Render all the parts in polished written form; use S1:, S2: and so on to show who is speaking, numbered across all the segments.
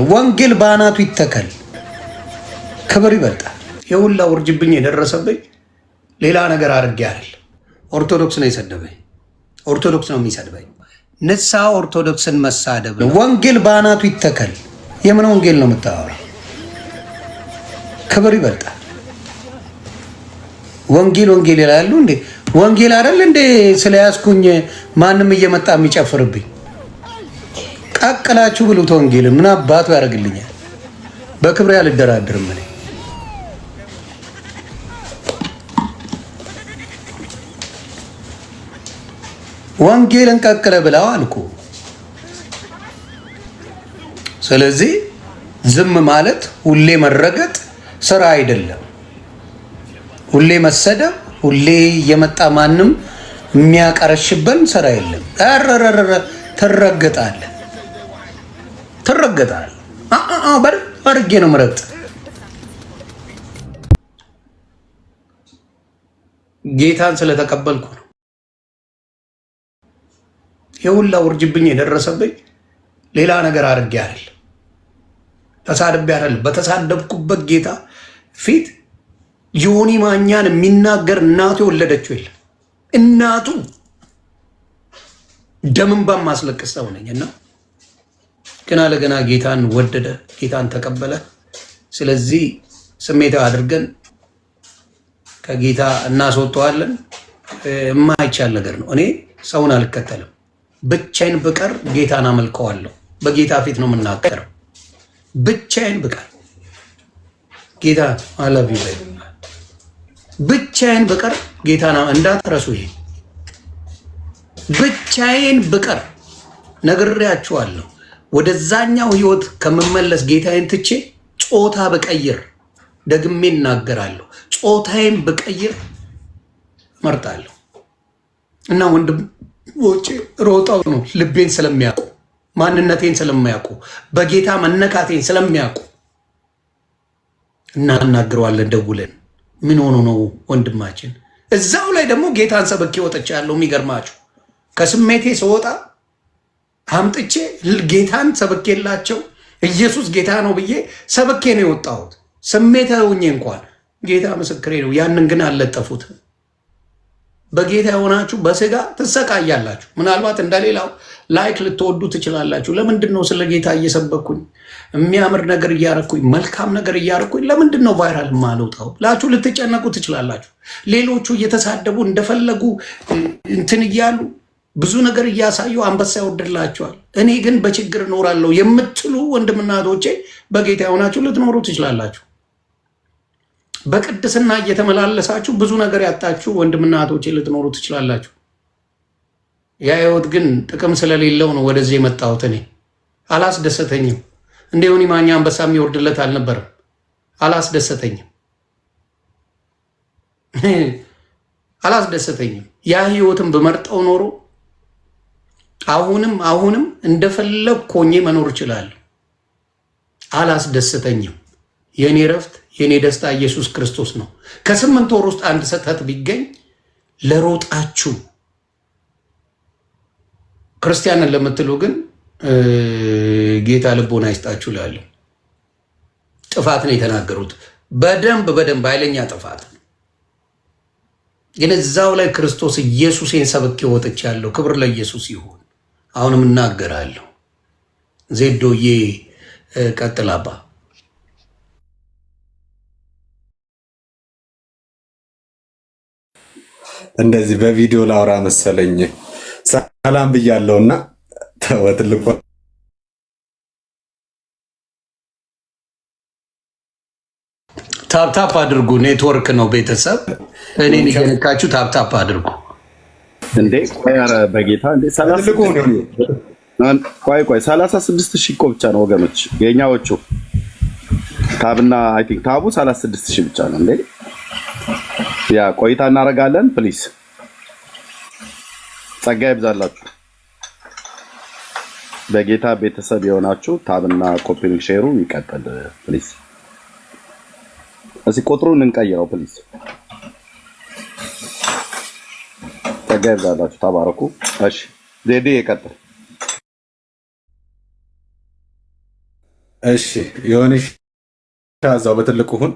S1: ወንጌል ባናቱ ይተከል ክብር ይበልጣል። የሁላ ውርጅብኝ የደረሰብኝ ሌላ ነገር አድርጌ አይደል። ኦርቶዶክስ ነው የሰደበኝ፣ ኦርቶዶክስ ነው የሚሰድበኝ። ንስሐ ኦርቶዶክስን መሳደብ ነው። ወንጌል ባናቱ ይተከል። የምን ወንጌል ነው የምታወራው? ክብር ይበልጣል። ወንጌል ወንጌል ይላሉ እንዴ? ወንጌል አይደል እንዴ? ስለያዝኩኝ ማንም እየመጣ የሚጨፍርብኝ ቀቅላችሁ ብሉት። ወንጌል ምን አባቱ ያደርግልኛል? በክብሬ አልደራድርም እኔ። ወንጌልን ቀቅለ ብላው አልኩ። ስለዚህ ዝም ማለት ሁሌ መረገጥ ስራ አይደለም። ሁሌ መሰደብ፣ ሁሌ እየመጣ ማንም የሚያቀረሽበን ስራ የለም። ትረገጣለህ ትረገጣለህ። አርጌ ነው ምረጥ። ጌታን ስለተቀበልኩ ነው የሁላ ውርጅብኝ የደረሰብኝ። ሌላ ነገር አድርጌ አይደል፣ ተሳድቤ አይደል። በተሳደብኩበት ጌታ ፊት ዮኒ ማኛን የሚናገር እናቱ የወለደችው የለም። እናቱ ደምን በማስለቅስ ሰው ነኝና ገና ለገና ጌታን ወደደ፣ ጌታን ተቀበለ። ስለዚህ ስሜታዊ አድርገን ከጌታ እናስወጣዋለን። የማይቻል ነገር ነው። እኔ ሰውን አልከተልም። ብቻዬን ብቀር ጌታን አመልከዋለሁ። በጌታ ፊት ነው የምናገረው። ብቻዬን ብቀር ጌታ አለብ ይበል። ብቻዬን ብቀር ጌታን እንዳትረሱ። ይሄ ብቻዬን ብቀር ነግሬያችኋለሁ። ወደዛኛው ህይወት ከምመለስ ጌታዬን ትቼ ጾታ ብቀይር፣ ደግሜ እናገራለሁ፣ ጾታዬን ብቀይር መርጣለሁ። እና ወንድሞቼ ሮጠው ነው ልቤን ስለሚያውቁ፣ ማንነቴን ስለሚያውቁ፣ በጌታ መነካቴን ስለሚያውቁ እናናግረዋለን ደውለን። ምን ሆኖ ነው ወንድማችን? እዛው ላይ ደግሞ ጌታን ሰብኬ ወጥቻለሁ። የሚገርማችሁ ከስሜቴ ስወጣ አምጥቼ ጌታን ሰብኬላቸው ኢየሱስ ጌታ ነው ብዬ ሰብኬ ነው የወጣሁት። ስሜታዊ ሆኜ እንኳን ጌታ ምስክሬ ነው። ያንን ግን አልለጠፉት። በጌታ የሆናችሁ በስጋ ትሰቃያላችሁ። ምናልባት እንደሌላው ላይክ ልትወዱ ትችላላችሁ። ለምንድን ነው ስለ ጌታ እየሰበኩኝ የሚያምር ነገር እያረኩኝ መልካም ነገር እያረኩኝ ለምንድን ነው ቫይራል ማልወጣው ላችሁ ልትጨነቁ ትችላላችሁ። ሌሎቹ እየተሳደቡ እንደፈለጉ እንትን እያሉ ብዙ ነገር እያሳዩ አንበሳ ይወርድላቸዋል። እኔ ግን በችግር እኖራለሁ የምትሉ ወንድምና እህቶቼ በጌታ የሆናችሁ ልትኖሩ ትችላላችሁ። በቅድስና እየተመላለሳችሁ ብዙ ነገር ያጣችሁ ወንድምና እህቶቼ ልትኖሩ ትችላላችሁ። ያ ህይወት ግን ጥቅም ስለሌለው ነው ወደዚህ የመጣሁት። እኔ አላስደሰተኝም። እንደ ዮኒ ማኛ አንበሳ የሚወርድለት አልነበረም። አላስደሰተኝም፣ አላስደሰተኝም። ያ ህይወትን በመርጠው ኖሮ አሁንም እንደፈለግ ሆኜ መኖር እችላለሁ። አላስደሰተኝም። የኔ ረፍት የኔ ደስታ ኢየሱስ ክርስቶስ ነው። ከ8 ወር ውስጥ አንድ ስህተት ቢገኝ ለሮጣችሁ ክርስቲያንን ለምትሉ ግን ጌታ ልቦና ይስጣችሁ እላለሁ። ጥፋት ነው የተናገሩት፣ በደንብ ኃይለኛ ጥፋት። ግን እዛው ላይ ክርስቶስ ኢየሱስን ሰብኬ ወጥቻለሁ። ክብር ለኢየሱስ ይሁን። አሁንም እናገራለሁ። ዜዶዬ ቀጥላባ።
S2: እንደዚህ በቪዲዮ ላውራ መሰለኝ። ሰላም ብያለሁና ትልቁ
S1: ታፕታፕ አድርጉ። ኔትወርክ ነው ቤተሰብ። እኔን እየነካችሁ ታፕታፕ አድርጉ።
S3: እንዴ ቆይ፣ ኧረ በጌታ እንዴ! 36,000 እኮ ብቻ ነው ወገኖች፣ የኛዎቹ ታብና አይ ቲንክ ታቡ 36,000 ብቻ ነው እንዴ። ያ ቆይታ እናደርጋለን። ፕሊዝ ጸጋ ይብዛላችሁ። በጌታ ቤተሰብ የሆናችሁ ታብና ኮፒንግ ሼሩ ይቀጥል ፕሊዝ። እዚህ ቁጥሩን እንቀይረው ፕሊዝ። ጸጋ ይብዛላችሁ። ተባረኩ። እሺ ዜዲ ይቀጥል።
S2: እሺ የሆነሽ እዛው በትልቁ ሁን።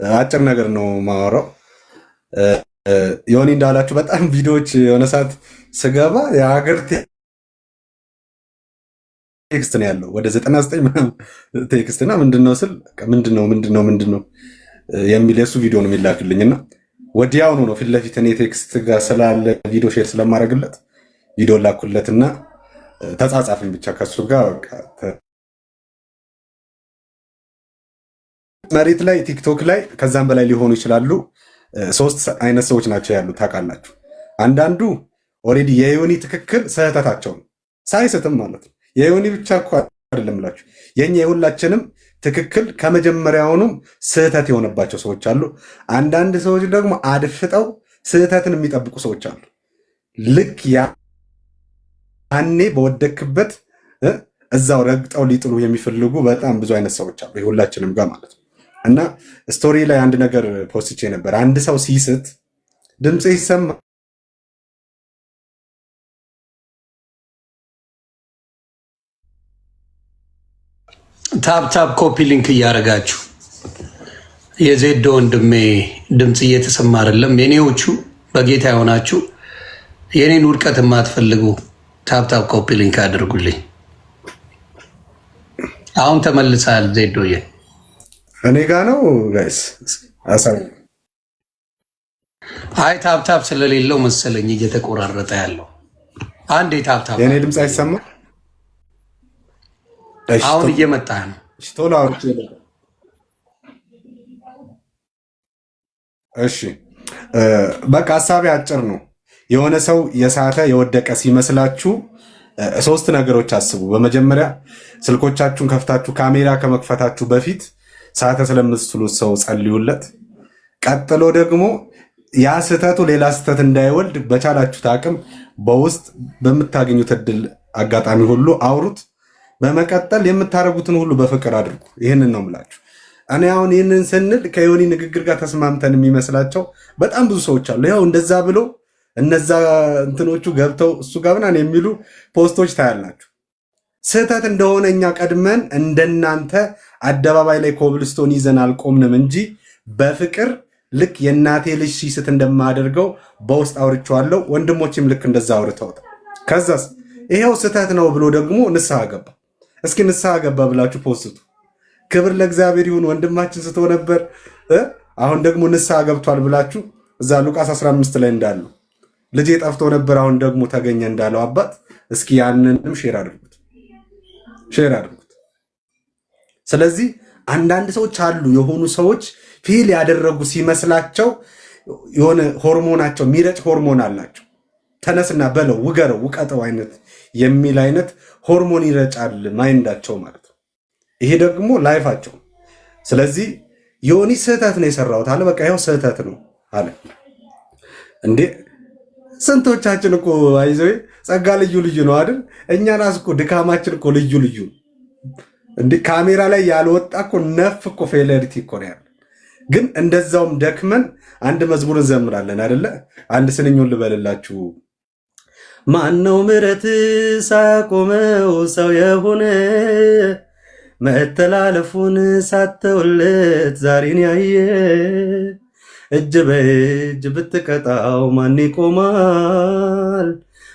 S2: አጭር ነገር ነው ማወራው። ዮኒ እንዳላችሁ በጣም ቪዲዮዎች የሆነ ሰዓት ስገባ የሀገር ቴክስት ነው ያለው ወደ 99 ምናምን ቴክስት እና ምንድነው ስል ምንድነው የሚል የሱ ቪዲዮ ነው የሚላክልኝና ወዲያውኑ ነው ፊት ለፊት እኔ ቴክስት ጋር ስላለ ቪዲዮ ሼር ስለማድረግለት ቪዲዮ ላኩለትና ተጻጻፍን ብቻ ከሱ ጋር መሬት ላይ ቲክቶክ ላይ ከዛም በላይ ሊሆኑ ይችላሉ። 3 አይነት ሰዎች ናቸው ያሉት ታውቃላችሁ። አንዳንዱ ኦሬዲ የዮኒ ትክክል ስህተታቸው ነው ሳይስትም ማለት ነው። የዮኒ ብቻ እኮ አይደለም እላችሁ የኛ የሁላችንም ትክክል ከመጀመሪያውኑም ስህተት የሆነባቸው ሰዎች አሉ። አንዳንድ ሰዎች ደግሞ አድፍጠው ስህተትን የሚጠብቁ ሰዎች አሉ። ልክ ያኔ በወደክበት እዛው ረግጠው ሊጥሉ የሚፈልጉ በጣም ብዙ አይነት ሰዎች አሉ የሁላችንም ጋር ማለት ነው። እና ስቶሪ ላይ አንድ ነገር ፖስቼ ነበር። አንድ ሰው ሲስት ድምፅ ይሰማ
S1: ታፕ ኮፒ ሊንክ እያደረጋችሁ የዜዶ ወንድሜ ድምፅ እየተሰማ አይደለም። የኔዎቹ በጌታ የሆናችሁ የኔን ውድቀት የማትፈልጉ ታፕ ኮፒ ሊንክ አድርጉልኝ። አሁን ተመልሳል ዜዶዬ።
S2: እኔ ጋ ነው ጋይስ።
S1: አይ ታፕ ስለሌለው መሰለኝ እየተቆራረጠ ያለው። አንዴ ታፕ
S2: የኔ ድምፅ አይሰማ።
S1: አሁን እየመጣ ነው።
S2: ቶሎ አውርቼ ነበር። እሺ በቃ ሀሳቤ አጭር ነው። የሆነ ሰው የሳተ የወደቀ ሲመስላችሁ 3 ነገሮች አስቡ። በመጀመሪያ ስልኮቻችሁን ከፍታችሁ ካሜራ ከመክፈታችሁ በፊት ሳተ ስለምትሉት ሰው ጸልዩለት። ቀጥሎ ደግሞ ያ ስህተቱ ሌላ ስህተት እንዳይወልድ በቻላችሁት አቅም በውስጥ በምታገኙት እድል አጋጣሚ ሁሉ አውሩት። በመቀጠል የምታደርጉትን ሁሉ በፍቅር አድርጉ። ይህንን ነው የምላችሁ። እኔ አሁን ይህንን ስንል ከዮኒ ንግግር ጋር ተስማምተን የሚመስላቸው በጣም ብዙ ሰዎች አሉ። ያው እንደዛ ብሎ እነዛ እንትኖቹ ገብተው እሱ ጋር ምናምን የሚሉ ፖስቶች ታያላችሁ። ስህተት እንደሆነ እኛ ቀድመን እንደናንተ አደባባይ ላይ ኮብልስቶን ይዘን አልቆምንም እንጂ በፍቅር ልክ የእናቴ ልጅ ሲስት እንደማደርገው በውስጥ አውርቼዋለሁ። ወንድሞችም ልክ እንደዛ አውርተውታል። ከዛስ ይሄው ስህተት ነው ብሎ ደግሞ ንስሐ ገባ። እስኪ ንስሐ ገባ ብላችሁ ፖስቱ። ክብር ለእግዚአብሔር ይሁን። ወንድማችን ስቶ ነበር አሁን ደግሞ ንስሐ ገብቷል ብላችሁ እዛ ሉቃስ 15 ላይ እንዳለው ልጄ ጠፍቶ ነበር አሁን ደግሞ ተገኘ እንዳለው አባት እስኪ ያንንም ሼር አድርጉት። ስለዚህ አንዳንድ ሰዎች አሉ የሆኑ ሰዎች ፊል ያደረጉ ሲመስላቸው የሆነ ሆርሞናቸው የሚረጭ ሆርሞን አላቸው። ተነስና በለው ውገረው ውቀጠው አይነት የሚል አይነት ሆርሞን ይረጫል ማይንዳቸው ማለት ነው። ይሄ ደግሞ ላይፋቸው። ስለዚህ ዮኒ ስህተት ነው የሰራሁት አለ። በቃ ይኸው ስህተት ነው አለ። እንዴ ስንቶቻችን እኮ አይዘው ጸጋ ልዩ ልዩ ነው አይደል? እኛ ራስ እኮ ድካማችን እኮ ልዩ ልዩ ነው። እንዴ ካሜራ ላይ ያልወጣ እኮ ነፍ እኮ ፌለሪቲ እኮ ነው ያለ። ግን እንደዛውም ደክመን አንድ መዝሙር እንዘምራለን አይደለ? አንድ ስንኙን ልበልላችሁ። ማነው ምሕረት ሳያቆመው ሰው የሆነ መተላለፉን ሳተውለት ዛሬን ያየ እጅ በእጅ ብትቀጣው ማን ይቆማል?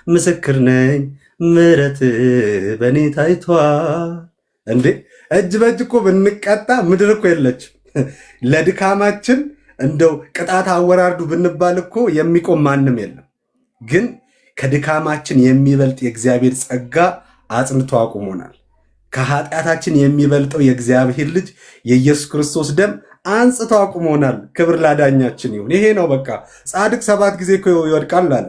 S2: ምስክር ነኝ ምሕረት በእኔ ታይቷል። እንዴ እጅ በእጅ እኮ ብንቀጣ ምድር እኮ የለችም። ለድካማችን እንደው ቅጣት አወራርዱ ብንባል እኮ የሚቆም ማንም የለም። ግን ከድካማችን የሚበልጥ የእግዚአብሔር ጸጋ አጽንቶ አቁሞናል። ከኃጢአታችን የሚበልጠው የእግዚአብሔር ልጅ የኢየሱስ ክርስቶስ ደም አንጽቶ አቁሞናል። ክብር ላዳኛችን ይሁን። ይሄ ነው በቃ። ጻድቅ 7 ጊዜ እኮ ይወድቃል አለ።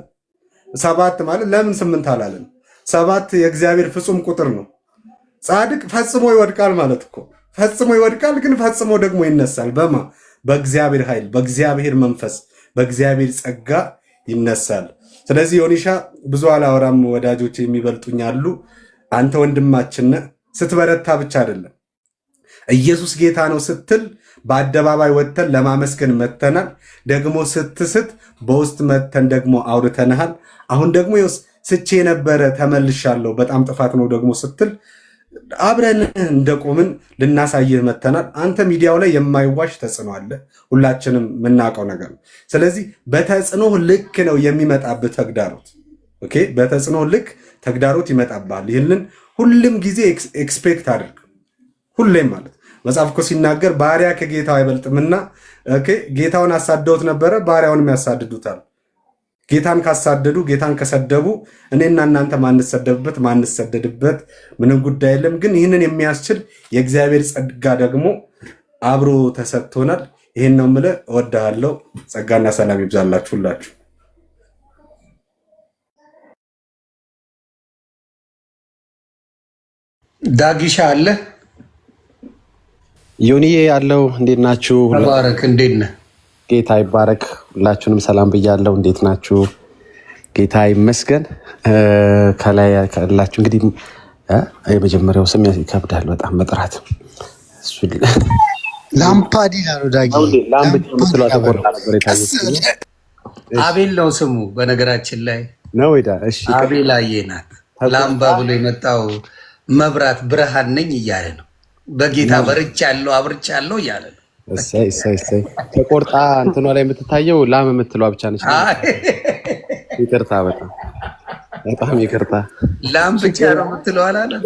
S2: 7 ማለት ለምን 8 አላለን? 7 የእግዚአብሔር ፍጹም ቁጥር ነው። ጻድቅ ፈጽሞ ይወድቃል ማለት እኮ ፈጽሞ ይወድቃል፣ ግን ፈጽሞ ደግሞ ይነሳል። በማ በእግዚአብሔር ኃይል፣ በእግዚአብሔር መንፈስ፣ በእግዚአብሔር ጸጋ ይነሳል። ስለዚህ ዮኒሻ ብዙ አላወራም፣ ወዳጆች የሚበልጡኝ አሉ። አንተ ወንድማችን ስትበረታ ብቻ አይደለም ኢየሱስ ጌታ ነው ስትል በአደባባይ ወጥተን ለማመስገን መተናል። ደግሞ ስትስት በውስጥ መተን ደግሞ አውርተናል። አሁን ደግሞ ስቼ ነበረ ተመልሻለሁ፣ በጣም ጥፋት ነው ደግሞ ስትል አብረን እንደቆምን ልናሳይህ መተናል። አንተ ሚዲያው ላይ የማይዋሽ ተጽዕኖ አለ፣ ሁላችንም የምናውቀው ነገር ነው። ስለዚህ በተጽዕኖ ልክ ነው የሚመጣብህ ተግዳሮት። ኦኬ፣ በተጽዕኖ ልክ ተግዳሮት ይመጣብሃል። ይህንን ሁሉም ጊዜ ኤክስፔክት አድርግ። ሁሌም ማለት መጽሐፍ እኮ ሲናገር ባሪያ ከጌታው አይበልጥምና፣ ጌታውን አሳደውት ነበረ፣ ባሪያውንም ያሳድዱታል። ጌታን ካሳደዱ ጌታን ከሰደቡ እኔና እናንተ ማንሰደድበት ምንም ጉዳይ የለም። ግን ይህንን የሚያስችል የእግዚአብሔር ጸጋ ደግሞ አብሮ ተሰጥቶናል። ይህን ነው የምልህ። እወድሃለሁ። ጸጋና ሰላም ይብዛላችሁ ሁላችሁ።
S1: ዳጊሻ አለ
S4: ዮኒዬ ያለው እንዴት ናችሁ?
S1: ተባረክ። እንዴት ነህ?
S4: ጌታ ይባረክ። ሁላችሁንም ሰላም ብያለሁ። እንዴት ናችሁ? ጌታ ይመስገን። ከላይ ካላችሁ እንግዲህ የመጀመሪያው ስም ይከብዳል በጣም መጥራት።
S5: ላምፓዲና ነው ዳጊ።
S1: አቤል ነው ስሙ በነገራችን ላይ
S4: ነው። እሺ
S1: አቤል አየናት ላምባ ብሎ የመጣው መብራት ብርሃን ነኝ እያለ ነው። በጌታ በርቻለሁ አብርቻለሁ እያለ ነው።
S4: እሰይ ተቆርጣ እንትኗ ላይ የምትታየው ላም የምትለዋ ብቻ ነች። ይቅርታ፣ በጣም ይቅርታ።
S1: ላም ብቻ ነው የምትለው አላለም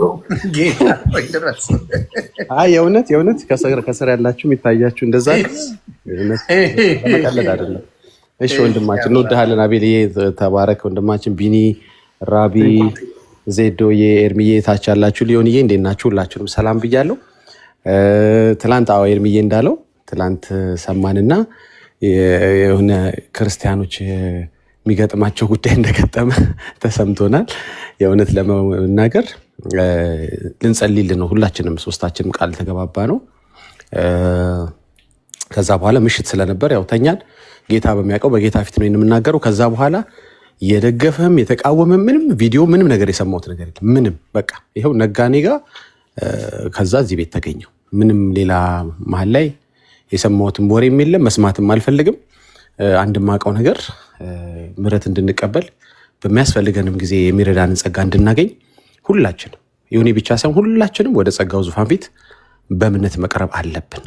S1: ጌታ ድረስ።
S4: የእውነት ከስር ያላችሁ የሚታያችሁ እንደዛ መቀለድ አይደለም። እሺ ወንድማችን እንወድሃለን። አቤልዬ ተባረክ ወንድማችን። ቢኒ፣ ራቢ፣ ዜዶዬ፣ ኤርሚዬ ታች ያላችሁ ሊዮንዬ እንዴት ናችሁ? ሁላችሁንም ሰላም ብያለሁ። ትላንት ኤርሚዬ እንዳለው ትላንት ሰማንና የሆነ ክርስቲያኖች የሚገጥማቸው ጉዳይ እንደገጠመ ተሰምቶናል። የእውነት ለመናገር ልንጸልይልን ነው ሁላችንም፣ ሶስታችንም ቃል ተገባባ ነው። ከዛ በኋላ ምሽት ስለነበር ያው ተኛን። ጌታ በሚያውቀው በጌታ ፊት ነው የምናገረው። ከዛ በኋላ የደገፈም የተቃወመም ምንም ቪዲዮ ምንም ነገር የሰማሁት ነገር የለም። ምንም በቃ ይኸው ነጋኔ ጋር ከዛ እዚህ ቤት ተገኘው። ምንም ሌላ መሀል ላይ የሰማሁትም ወሬም የለም፣ መስማትም አልፈልግም። አንድ ማውቀው ነገር ምሕረት እንድንቀበል በሚያስፈልገንም ጊዜ የሚረዳንን ጸጋ እንድናገኝ ሁላችንም ዮኒ ብቻ ሳይሆን ሁላችንም ወደ ጸጋው ዙፋን ፊት በእምነት መቅረብ አለብን።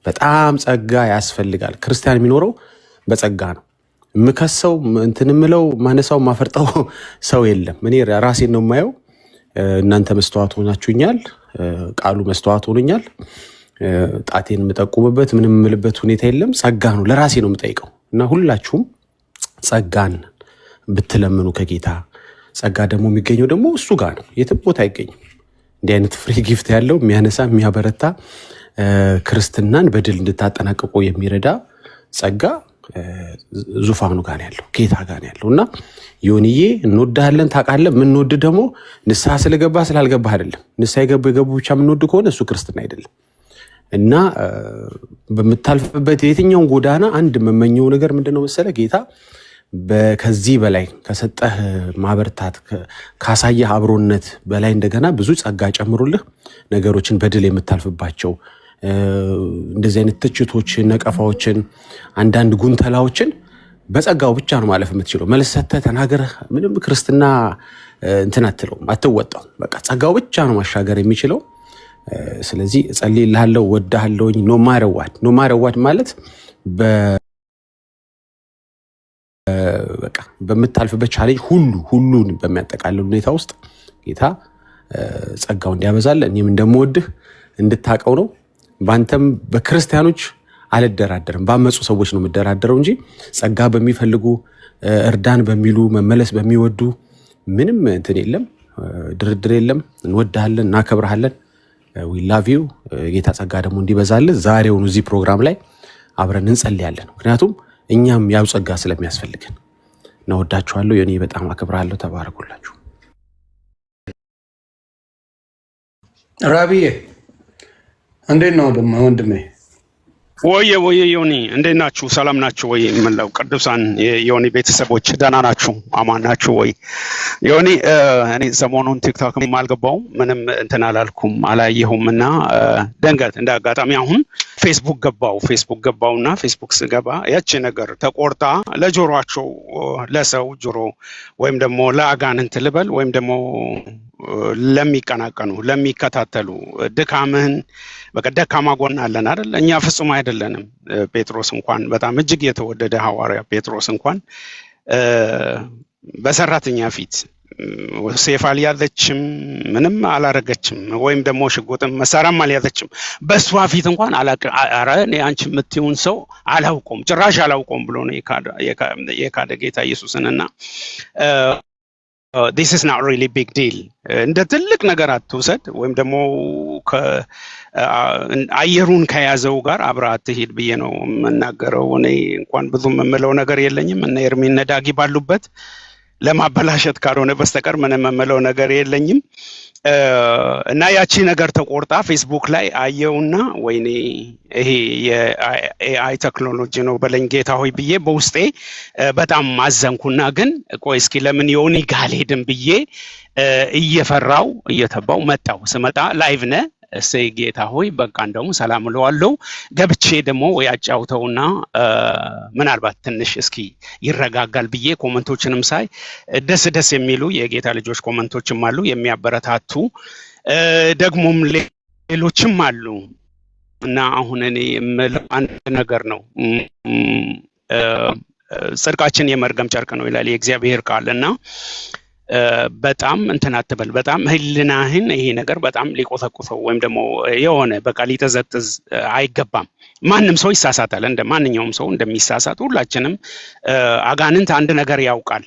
S4: በጣም ጸጋ ያስፈልጋል። ክርስቲያን የሚኖረው በጸጋ ነው። የምከሰው እንትን የምለው ማነሳው ማፈርጠው ሰው የለም። እኔ ራሴን ነው የማየው። እናንተ መስተዋት ሆናችሁኛል፣ ቃሉ መስተዋት ሆኖኛል። ጣቴን የምጠቁምበት ምንም የምልበት ሁኔታ የለም። ጸጋ ነው ለራሴ ነው የምጠይቀው። እና ሁላችሁም ጸጋን ብትለምኑ ከጌታ ጸጋ ደግሞ የሚገኘው ደግሞ እሱ ጋር ነው፣ የትም ቦታ አይገኝም። እንዲህ አይነት ፍሪ ጊፍት ያለው የሚያነሳ የሚያበረታ ክርስትናን በድል እንድታጠናቅቁ የሚረዳ ጸጋ ዙፋኑ ጋር ያለው ጌታ ጋር ያለው እና ዮኒዬ እንወድሃለን ታውቃለህ። የምንወድ ደግሞ ንስሐ ስለገባ ስላልገባህ አይደለም። ንስሐ የገቡ ብቻ የምንወድ ከሆነ እሱ ክርስትና አይደለም። እና በምታልፍበት የትኛውን ጎዳና አንድ የምመኘው ነገር ምንድነው መሰለ? ጌታ ከዚህ በላይ ከሰጠህ ማበርታት ካሳየህ አብሮነት በላይ እንደገና ብዙ ጸጋ ጨምሩልህ፣ ነገሮችን በድል የምታልፍባቸው እንደዚህ አይነት ትችቶችን፣ ነቀፋዎችን፣ አንዳንድ ጉንተላዎችን በጸጋው ብቻ ነው ማለፍ የምትችለው። መልስ ሰተህ ተናገረህ ምንም ክርስትና እንትን አትለውም፣ አትወጣው። በቃ ጸጋው ብቻ ነው ማሻገር የሚችለው። ስለዚህ እጸልይልሃለሁ፣ ወድሃለሁኝ። ኖ ማረዋድ ማለት በቃ በምታልፍበት ቻሌንጅ ሁሉን በሚያጠቃልል ሁኔታ ውስጥ ጌታ ጸጋው እንዲያበዛል እኔም እንደምወድህ እንድታቀው ነው። በአንተም በክርስቲያኖች አልደራደርም፣ ባመፁ ሰዎች ነው የምደራደረው እንጂ ጸጋ በሚፈልጉ እርዳን በሚሉ መመለስ በሚወዱ ምንም እንትን የለም፣ ድርድር የለም። እንወድሃለን፣ እናከብረሃለን። ዊ ላቭ ዩ። ጌታ ጸጋ ደግሞ እንዲበዛልን ዛሬውኑ እዚህ ፕሮግራም ላይ አብረን እንጸልያለን። ምክንያቱም እኛም ያው ጸጋ ስለሚያስፈልገን። እናወዳችኋለሁ። የኔ በጣም አከብራለሁ። ተባረኩላችሁ።
S1: ራቢዬ እንዴት ነው ደግሞ ወንድሜ?
S6: ወየ ዮኒ እንዴት ናችሁ? ሰላም ናችሁ ወይ? የምለው ቅዱሳን የዮኒ ቤተሰቦች ደህና ናችሁ? አማን ናችሁ ወይ? ዮኒ እኔ ሰሞኑን ቲክቶክም አልገባውም ምንም እንትን አላልኩም አላየሁም እና ደንገት እንደ አጋጣሚ አሁን ፌስቡክ ገባውና ፌስቡክ ስገባ ያቺ ነገር ተቆርጣ ለጆሮአቸው ለሰው ጆሮ ወይም ደግሞ ለአጋንንት ልበል ወይም ደግሞ ለሚቀናቀኑ ለሚከታተሉ ድካምህን በቃ ደካማ ጎን አለን አይደል? እኛ ፍጹም አይደለንም። ጴጥሮስ እንኳን በጣም እጅግ የተወደደ ሐዋርያ ጴጥሮስ እንኳን በሰራተኛ ፊት ሴፍ አልያዘችም፣ ምንም አላረገችም፣ ወይም ደግሞ ሽጉጥም መሳሪያም አልያዘችም። በእሷ ፊት እንኳን ኧረ እኔ አንቺ የምትይውን ሰው አላውቀውም ጭራሽ አላውቀውም ብሎ ነው የካደ ጌታ ኢየሱስንና this is not really big deal እንደ ትልቅ ነገር አትውሰድ፣ ወይም ደግሞ አየሩን ከያዘው ጋር አብረህ አትሂድ ብዬ ነው የምናገረው። እኔ እንኳን ብዙ የምለው ነገር የለኝም እና ኤርሚን ዳጊ ባሉበት ለማበላሸት ካልሆነ በስተቀር ምንም የምለው ነገር የለኝም። እና ያቺ ነገር ተቆርጣ ፌስቡክ ላይ አየውና ወይኔ ይሄ የኤአይ ቴክኖሎጂ ነው በለኝ ጌታ ሆይ ብዬ በውስጤ በጣም ማዘንኩና ግን ቆይ እስኪ ለምን ዮኒ ጋር አልሄድም ብዬ እየፈራው እየተባው መጣው። ስመጣ ላይቭ ነህ እሰይ ጌታ ሆይ በቃ እንደውም ሰላም እለዋለሁ። ገብቼ ደግሞ ያጫውተውና ምናልባት ትንሽ እስኪ ይረጋጋል ብዬ ኮመንቶችንም ሳይ ደስ የሚሉ የጌታ ልጆች ኮመንቶችም አሉ የሚያበረታቱ ደግሞም ሌሎችም አሉ። እና አሁን እኔ የምለው አንድ ነገር ነው። ጽድቃችን የመርገም ጨርቅ ነው ይላል የእግዚአብሔር ቃልና በጣም እንትን አትበል። በጣም ህልናህን ይሄ ነገር በጣም ሊቆሰቁሰው ወይም ደግሞ የሆነ በቃ ሊተዘጥዝ አይገባም። ማንም ሰው ይሳሳታል፣ እንደ ማንኛውም ሰው እንደሚሳሳት ሁላችንም። አጋንንት አንድ ነገር ያውቃል፣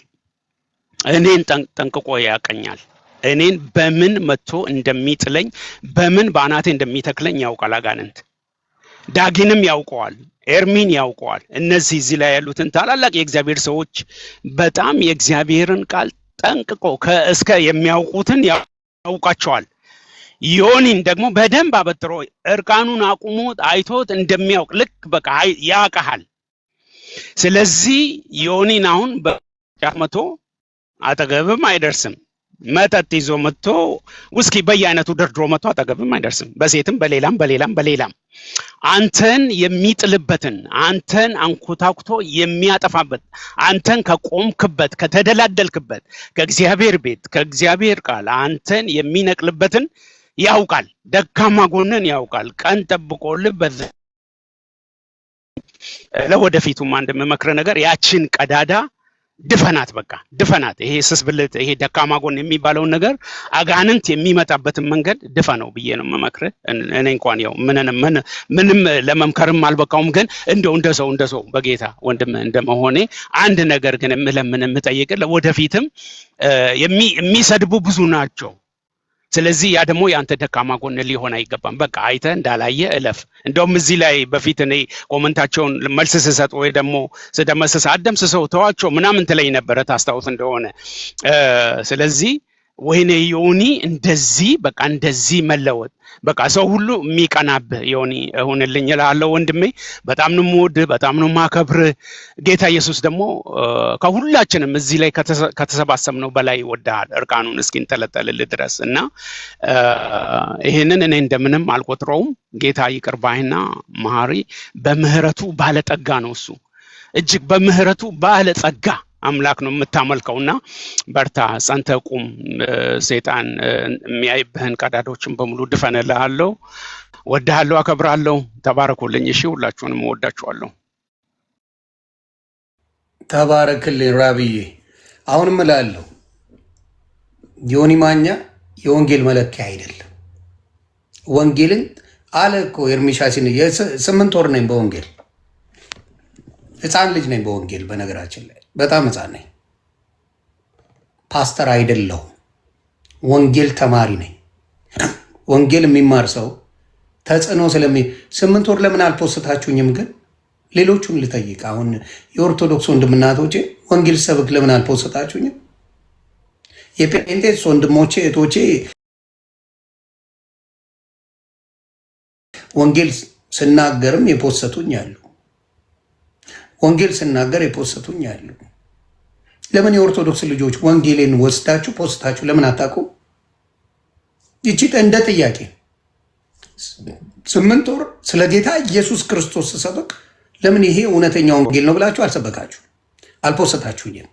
S6: እኔን ጠንቅቆ ያቀኛል። እኔን በምን መጥቶ እንደሚጥለኝ በምን ባናቴ እንደሚተክለኝ ያውቃል አጋንንት። ዳጊንም ያውቀዋል፣ ኤርሚን ያውቀዋል። እነዚህ እዚህ ላይ ያሉትን ታላላቅ የእግዚአብሔር ሰዎች በጣም የእግዚአብሔርን ቃል ጠንቅቆ ከእስከ የሚያውቁትን ያውቃቸዋል። ዮኒን ደግሞ በደንብ አበጥሮ እርቃኑን አቁሞ አይቶት እንደሚያውቅ ልክ በቃ ያውቃል። ስለዚህ ዮኒን አሁን በጫፍ መቶ አጠገብም አይደርስም። መጠጥ ይዞ መጥቶ ውስኪ በየአይነቱ ደርድሮ መጥቶ አጠገብም አይደርስም። በሴትም በሌላም አንተን የሚጥልበትን አንተን አንኮታኩቶ የሚያጠፋበት አንተን ከቆምክበት ከተደላደልክበት ከእግዚአብሔር ቤት ከእግዚአብሔር ቃል አንተን የሚነቅልበትን ያውቃል። ደካማ ጎንን ያውቃል። ቀን ጠብቆልህ ለወደፊቱም አንድ የምመክርህ ነገር ያችን ቀዳዳ ድፈናት፣ በቃ ድፈናት። ይሄ ስስብልት ይሄ ደካማ ጎን የሚባለውን ነገር አጋንንት የሚመጣበትን መንገድ ድፈነው ብዬ ነው የምመክርህ። እኔ እንኳን ያው ምንም ለመምከርም አልበቃውም፣ ግን እንደ ሰው በጌታ ወንድም እንደመሆኔ አንድ ነገር ግን የምጠይቅህ ለወደፊትም የሚሰድቡ ብዙ ናቸው። ስለዚህ ያ ደግሞ ያንተ ደካማ ጎን ሊሆን አይገባም። በቃ አይተህ እንዳላየ እለፍ። እንደውም እዚህ ላይ በፊት እኔ ኮመንታቸውን መልስ ስሰጥ ወይ ደግሞ ስደመስስ አደምስሰው ተዋቸው ምናምን ትለኝ ነበረ ታስታውስ እንደሆነ። ስለዚህ ወይኔ ዮኒ እንደዚህ በቃ እንደዚህ መለወጥ በቃ ሰው ሁሉ የሚቀናብህ ዮኒ እሁንልኝ እልሃለሁ ወንድሜ። በጣም ነው የምወድህ፣ በጣም ነው የማከብርህ። ጌታ ኢየሱስ ደግሞ ከሁላችንም እዚህ ላይ ከተሰባሰብነው በላይ ይወድሃል እርቃኑን እስኪንጠለጠልልህ ድረስ እና ይሄንን እኔ እንደምንም አልቆጥረውም። ጌታ ይቅር ባይና መሐሪ በምህረቱ ባለጠጋ ነው። እሱ እጅግ በምህረቱ ባለጸጋ አምላክ ነው የምታመልከውና በርታ፣ ጸንተህ ቁም። ሰይጣን የሚያይብህን ቀዳዳዎችን በሙሉ ድፈንልሃለሁ። ወድሃለሁ፣ አከብራለሁ። ተባረኩልኝ። እሺ፣ ሁላችሁንም እወዳችኋለሁ።
S1: ተባረክልኝ ራብዬ። አሁንም እላለሁ ዮኒ ማኛ የወንጌል መለኪያ አይደለም። ወንጌልን አለ እኮ ኤርሚሻሲን 8 ወር ነኝ በወንጌል ህፃን ልጅ ነኝ በወንጌል። በነገራችን ላይ በጣም ህፃን ነኝ። ፓስተር አይደለሁም። ወንጌል ተማሪ ነኝ። ወንጌል የሚማር ሰው ተጽዕኖ 8 ወር ለምን አልፖስታችሁኝም? ግን ሌሎቹን ልጠይቅ። አሁን የኦርቶዶክስ ወንድምናቶቼ ወንጌል ሰብክ ለምን አልፖስታችሁኝም? የጴንጤስ ወንድሞቼ እህቶቼ ወንጌል ስናገርም የፖሰቱኝ አሉ። ወንጌል ስናገር የፖሰቱኝ አሉ። ለምን የኦርቶዶክስ ልጆች ወንጌልን ወስዳችሁ ፖስታችሁ ለምን አታውቁም? ይቺ እንደ ጥያቄ 8 ወር ስለ ጌታ ኢየሱስ ክርስቶስ ስሰብክ ለምን ይሄ እውነተኛው ወንጌል ነው ብላችሁ አልሰበካችሁ? አልፖሰታችሁኝም?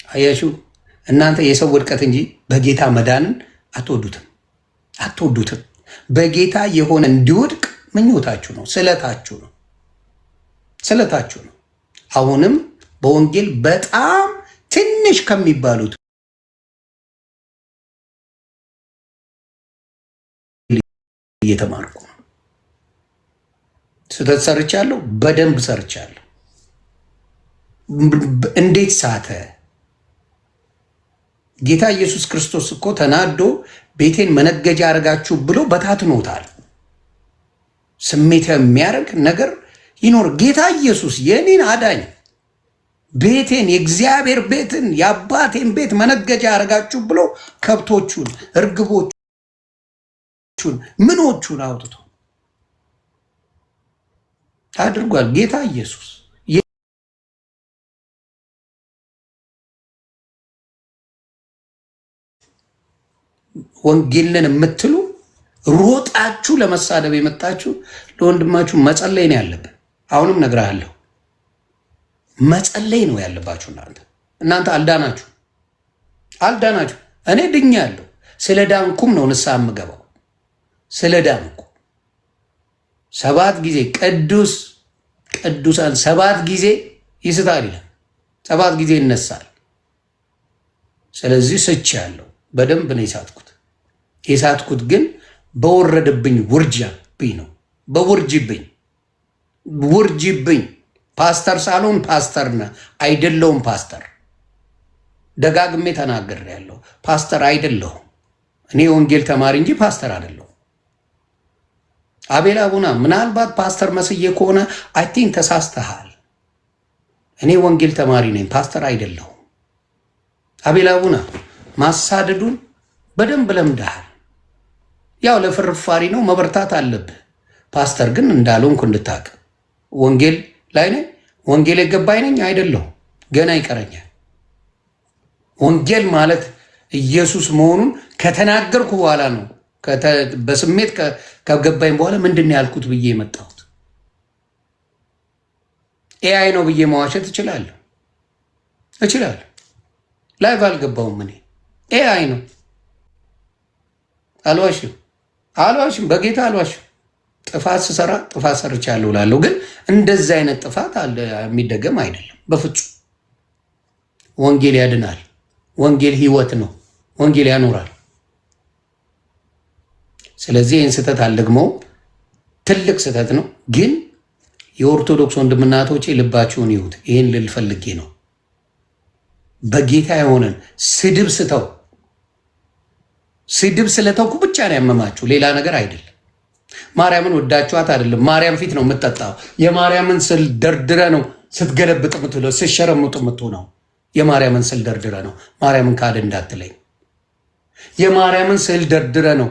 S1: አያችሁ፣ እናንተ የሰው ውድቀት እንጂ በጌታ መዳንን አትወዱትም። በጌታ የሆነ እንዲወድቅ ምኞታችሁ ነው፣ ስለታችሁ ነው። አሁንም በወንጌል በጣም ትንሽ ከሚባሉት እየተማርኩ ነው። ስህተት ሰርቻለሁ፣ በደንብ ሰርቻለሁ። እንዴት ሳተ? ጌታ ኢየሱስ ክርስቶስ እኮ ተናዶ ቤቴን መነገጃ አድርጋችሁ ብሎ በታትኖታል። ስሜት የሚያደርግ ነገር ይኖር። ጌታ ኢየሱስ የኔን አዳኝ ቤቴን፣ የእግዚአብሔር ቤትን፣ የአባቴን ቤት መነገጃ አድርጋችሁ ብሎ ከብቶቹን፣ እርግቦቹን፣ ምኖቹን አውጥቶ አድርጓል። ጌታ ኢየሱስ ወንጌልን የምትሉ ሮጣችሁ ለመሳደብ የመጣችሁ ለወንድማችሁ መጸለይ ነው ያለብን። አሁንም ነግሬሃለሁ፣ መጸለይ ነው ያለባችሁ። እናንተ አልዳናችሁ። እኔ ድኛለሁ። ስለ ዳንኩም ነው ንስሐ የምገባው። ስለ ዳንኩ 7 ጊዜ ቅዱሳን 7 ጊዜ ይስታል ይላል፣ 7 ጊዜ ይነሳል። ስለዚህ ስቻለሁ። በደንብ ነው የሳትኩት ግን በወረደብኝ ውርጃብኝ ነው። ውርጅብኝ ፓስተር ሳልሆን ፓስተር አይደለሁም። ፓስተር ደጋግሜ ተናግሬያለሁ። ፓስተር አይደለሁም። እኔ የወንጌል ተማሪ እንጂ ፓስተር አይደለሁም። አቤል አቡና ምናልባት ፓስተር መስዬ ከሆነ አይ ቲንክ ተሳስተሃል። እኔ ወንጌል ተማሪ ነኝ፣ ፓስተር አይደለሁም። አቤል አቡና ማሳደዱን በደንብ ለምደሃል። ያው ለፍርፋሪ ነው፣ መበርታት አለብህ። ፓስተር ግን እንዳልሆንኩ እንድታቅ። ወንጌል ላይ ነኝ፣ ወንጌል የገባኝ ነኝ አይደለሁም፣ ገና ይቀረኛል። ወንጌል ማለት ኢየሱስ መሆኑን ከተናገርኩ በኋላ ነው፣ በስሜት ከገባኝ በኋላ ምንድን ነው ያልኩት ብዬ የመጣሁት። ኤአይ ነው ብዬ መዋሸት እችላለሁ። ላይቭ አልገባውም። እኔ ኤአይ ነው አልዋሽም፣ በጌታ አልዋሽም። ጥፋት ስሰራ ጥፋት ሰርቻለሁ እላለሁ፣ ግን እንደዚህ አይነት ጥፋት የሚደገም አይደለም በፍጹም። ወንጌል ያድናል። ወንጌል ሕይወት ነው። ወንጌል ያኖራል። ስለዚህ ይህን ስህተት አልደግመውም። ትልቅ ስህተት ነው፣ ግን የኦርቶዶክስ ወንድምናቶቼ ልባችሁን ይሁት። ይህን ልል ፈልጌ ነው። በጌታ የሆነን ስድብ ስለተውኩ ብቻ ነው ያመማችሁ፣ ሌላ ነገር አይደለም። ማርያምን ወዳችኋት አይደለም። ማርያም ፊት ነው የምትጠጣው። የማርያምን ስዕል ደርድረ ነው ስትገለብጥ ምትለው፣ ስትሸረሙጥ ምትሆነው። የማርያምን ስዕል ደርድረ ነው። ማርያምን ካድ እንዳትለኝ። የማርያምን ስዕል ደርድረ ነው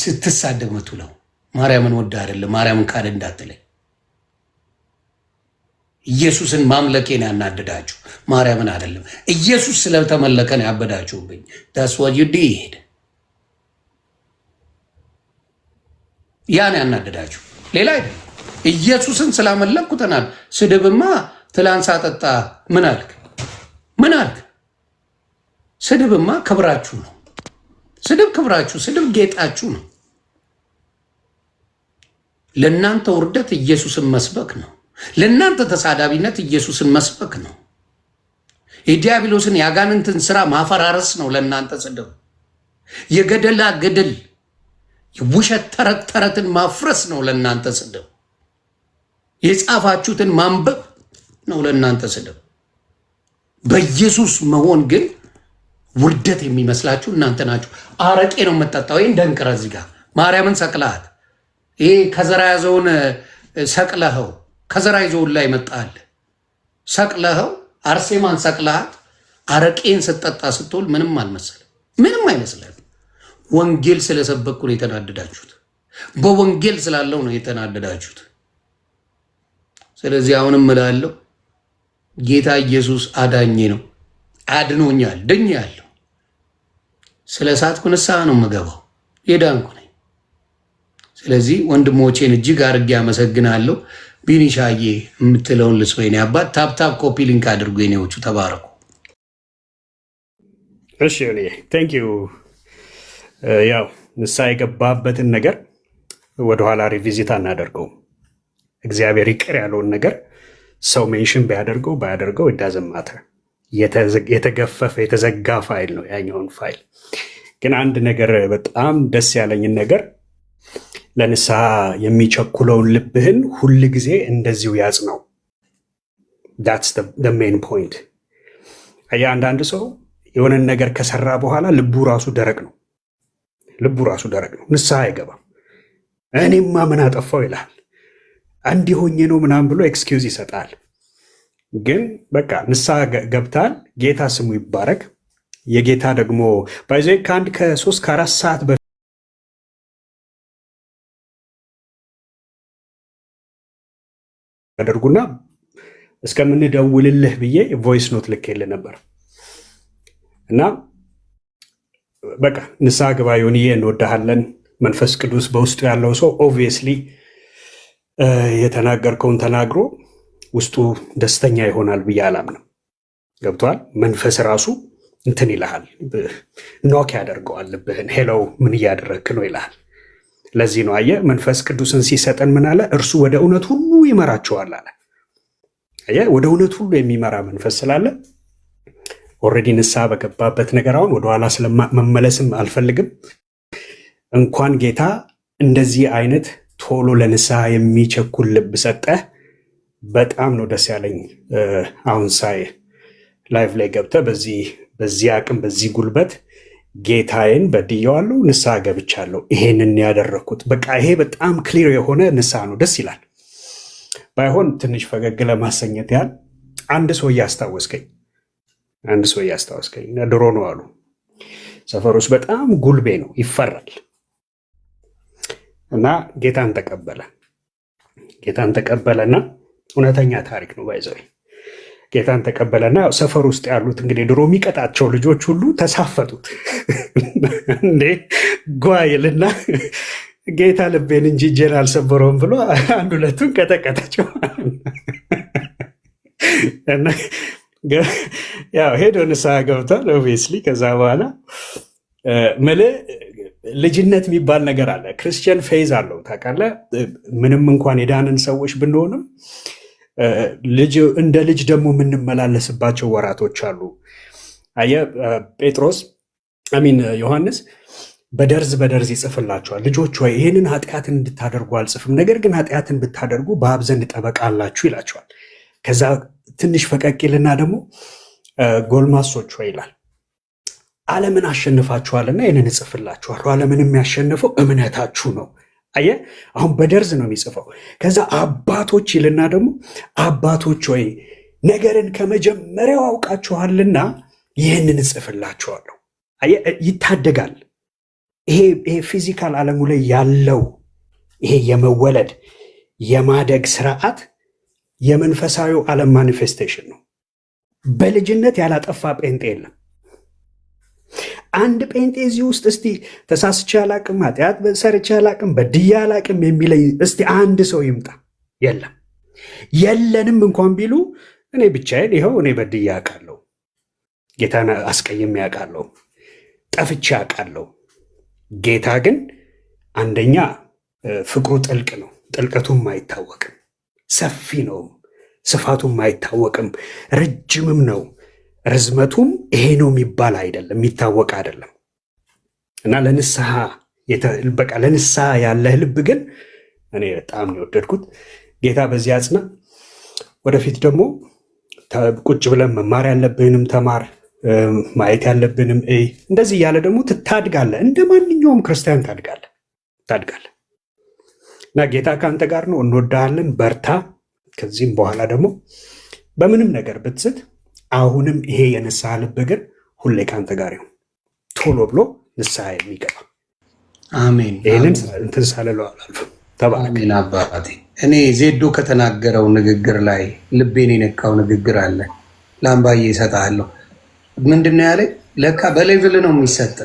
S1: ስትሳደብ ምትውለው። ማርያምን ወዳ አይደለም። ማርያምን ካድ እንዳትለኝ። ኢየሱስን ማምለኬን ያናደዳችሁ ማርያምን አይደለም። ኢየሱስ ስለተመለከ ነው ያበዳችሁብኝ። ዳስ ዋት ዩ ዲድ። ያን ያናደዳችሁ ሌላ አይደለም። ኢየሱስን ስላመለኩ ተናል። ስድብማ ትላንት ሳጠጣ ምን አልክ? ስድብማ ክብራችሁ ነው። ስድብ ክብራችሁ፣ ስድብ ጌጣችሁ ነው። ለእናንተ ውርደት ኢየሱስን መስበክ ነው። ለእናንተ ተሳዳቢነት ኢየሱስን መስበክ ነው። የዲያብሎስን የአጋንንትን ስራ ማፈራረስ ነው ለእናንተ ስድብ። የገደላ ገደል የውሸት ተረትን ማፍረስ ነው ለእናንተ ስድብ። የጻፋችሁትን ማንበብ ነው ለእናንተ ስድብ። በኢየሱስ መሆን ግን ውርደት የሚመስላችሁ እናንተ ናችሁ። አረቄ ነው የምጠጣው። ይህን ደንቅረ እዚህ ጋር ማርያምን ሰቅለሃት፣ ይሄ ከዘራ ያዘውን ሰቅለኸው፣ ከዘራ ይዘውን ላይ መጣል ሰቅለኸው፣ አርሴማን ሰቅለሃት፣ አረቄን ስጠጣ ስትውል ምንም አልመሰለም፣ ምንም አይመስለም። ወንጌል ስለሰበኩ ነው የተናደዳችሁት። በወንጌል ስላለው ነው የተናደዳችሁት። ስለዚህ አሁንም እላለሁ ጌታ ኢየሱስ አዳኜ ነው፣ አድኖኛል፣ ድኛለሁ። ስለ ሳትኩ ንስሐ ነው የምገባው፣ የዳንኩ ነኝ። ስለዚህ ወንድሞቼን እጅግ አድርጌ አመሰግናለሁ። ቢኒሻዬ የምትለውን ልስወይኔ አባት ታፕታፕ ኮፒ ሊንክ አድርጎ የኔዎቹ ተባረኩ።
S5: እሺ ቴንክ ዩ። ያው ንስሐ የገባበትን ነገር ወደኋላ ሪቪዚት አናደርገውም። እግዚአብሔር ይቅር ያለውን ነገር ሰው ሜንሽን ቢያደርገው ባያደርገው it ማተር። የተገፈፈ የተዘጋ ፋይል ነው ያኛውን ፋይል። ግን አንድ ነገር በጣም ደስ ያለኝን ነገር ለንስሐ የሚቸኩለውን ልብህን ሁል ጊዜ እንደዚሁ ያጽናው። that's the main point። አንዳንድ ሰው የሆነን ነገር ከሰራ በኋላ ልቡ ራሱ ደረቅ ነው። ንስሐ አይገባም። እኔማ ምን አጠፋው ይላል። አንድ ሆኜ ነው ምናምን ብሎ ኤክስኪውዝ ይሰጣል። ግን በቃ ንስሐ ገብታል። ጌታ ስሙ ይባረክ። የጌታ ደግሞ ባይዘ ከአንድ ከ3 ከ4 ሰዓት በፊት ያደርጉና እስከምንደውልልህ ብዬ ቮይስ ኖት ልኬልህ ነበር እና በቃ ንስሐ ግባ ዮኒዬ፣ እንወዳሃለን። መንፈስ ቅዱስ በውስጡ ያለው ሰው ኦብቪየስሊ የተናገርከውን ተናግሮ ውስጡ ደስተኛ ይሆናል ብዬ አላምንም። ገብቷል? መንፈስ ራሱ እንትን ይልሃል፣ ኖክ ያደርገዋል ልብህን። ሄለው ምን እያደረግክ ነው ይልሃል። ለዚህ ነው አየህ መንፈስ ቅዱስን ሲሰጠን ምን አለ? እርሱ ወደ እውነት ሁሉ ይመራቸዋል አለ። አየህ ወደ እውነት ሁሉ የሚመራ መንፈስ ስላለ ኦልሬዲ ንስሐ በገባበት ነገር አሁን ወደኋላ ስለመመለስም አልፈልግም። እንኳን ጌታ እንደዚህ አይነት ቶሎ ለንስሐ የሚቸኩል ልብ ሰጠህ። በጣም ነው ደስ ያለኝ። አሁን ሳይ ላይቭ ላይ ገብተህ በዚህ አቅም በዚህ ጉልበት ጌታዬን በድየዋለሁ፣ ንስሐ ገብቻለሁ፣ ይሄንን ያደረግኩት በቃ ይሄ በጣም ክሊር የሆነ ንስሐ ነው። ደስ ይላል። ባይሆን ትንሽ ፈገግ ለማሰኘት ያህል አንድ ሰው እያስታወስከኝ ድሮ ነው አሉ ሰፈር ውስጥ በጣም ጉልቤ ነው ይፈራል እና ጌታን ተቀበለና እውነተኛ ታሪክ ነው ባይዘው ጌታን ተቀበለና ሰፈር ውስጥ ያሉት እንግዲህ ድሮ የሚቀጣቸው ልጆች ሁሉ ተሳፈጡት እንዴ ጓይልና ጌታ ልቤን እንጂ እጄን አልሰበረውም ብሎ አንድ ሁለቱን ቀጠቀጣቸው። ያው ሄዶ ንስሐ ገብቷል ኦብቪየስሊ። ከዛ በኋላ ልጅነት የሚባል ነገር አለ። ክርስቲያን ፌዝ አለው ታውቃለህ። ምንም እንኳን የዳንን ሰዎች ብንሆንም እንደ ልጅ ደግሞ የምንመላለስባቸው ወራቶች አሉ። አየህ ዮሐንስ በደርዝ ይጽፍላቸዋል። ልጆች ወይ ይህንን ኃጢአትን እንድታደርጉ አልጽፍም፣ ነገር ግን ኃጢአትን ብታደርጉ በአብ ዘንድ ጠበቃ አላችሁ ይላቸዋል። ከዛ ትንሽ ፈቀቂልና ደግሞ ጎልማሶች ወይ ይላል ዓለምን አሸንፋችኋልና ይህንን እጽፍላችኋለሁ። ዓለምን የሚያሸንፈው እምነታችሁ ነው። አየህ አሁን በደርዝ ነው የሚጽፈው። ከዛ አባቶች ይልና ደግሞ አባቶች ወይ ነገርን ከመጀመሪያው አውቃችኋልና ይህንን እጽፍላችኋለሁ። አየህ ይታደጋል። ይሄ ፊዚካል ዓለሙ ላይ ያለው ይሄ የመወለድ የማደግ ስርዓት የመንፈሳዊው ዓለም ማኒፌስቴሽን ነው። በልጅነት ያላጠፋ ጴንጤ የለም። አንድ ጴንጤ እዚህ ውስጥ እስቲ ተሳስቼ አላቅም፣ ኃጢአት ሰርቼ አላቅም፣ በድዬ አላቅም የሚለኝ እስቲ አንድ ሰው ይምጣ። የለም። የለንም እንኳን ቢሉ እኔ ብቻዬን ይኸው እኔ በድዬ አውቃለሁ፣ ጌታን አስቀይሜ አውቃለሁ፣ ጠፍቼ አውቃለሁ። ጌታ ግን አንደኛ ፍቅሩ ጥልቅ ነው፣ ጥልቀቱም አይታወቅም። ሰፊ ነው፣ ስፋቱም አይታወቅም። ረጅምም ነው፣ ርዝመቱም ይሄ ነው የሚባል አይደለም፣ የሚታወቅ አይደለም። እና ለንስሐ ያለህ ልብ ግን እኔ በጣም ነው የወደድኩት። ጌታ በዚህ አጽና። ወደፊት ደግሞ ቁጭ ብለን መማር ያለብንም ተማር፣ ማየት ያለብንም እንደዚህ እያለ ደግሞ ትታድጋለህ። እንደ ማንኛውም ክርስቲያን ታድጋለህ። እና ጌታ ከአንተ ጋር ነው። እንወዳሃለን፣ በርታ። ከዚህም በኋላ ደግሞ በምንም ነገር ብትስት አሁንም ይሄ የንስሐ ልብ ግን ሁሌ ከአንተ ጋር ይሁን፣ ቶሎ ብሎ ንስሐ የሚገባ
S1: አሜን።
S5: ይህንን እንትን ሳልለው አላልፍም።
S1: አሜን አባቴ። እኔ ዜዶ ከተናገረው ንግግር ላይ ልቤን የነካው ንግግር አለ። ለአምባዬ እሰጥሃለሁ። ምንድነው ያለኝ? ለካ በሌቭል ነው የሚሰጠ፣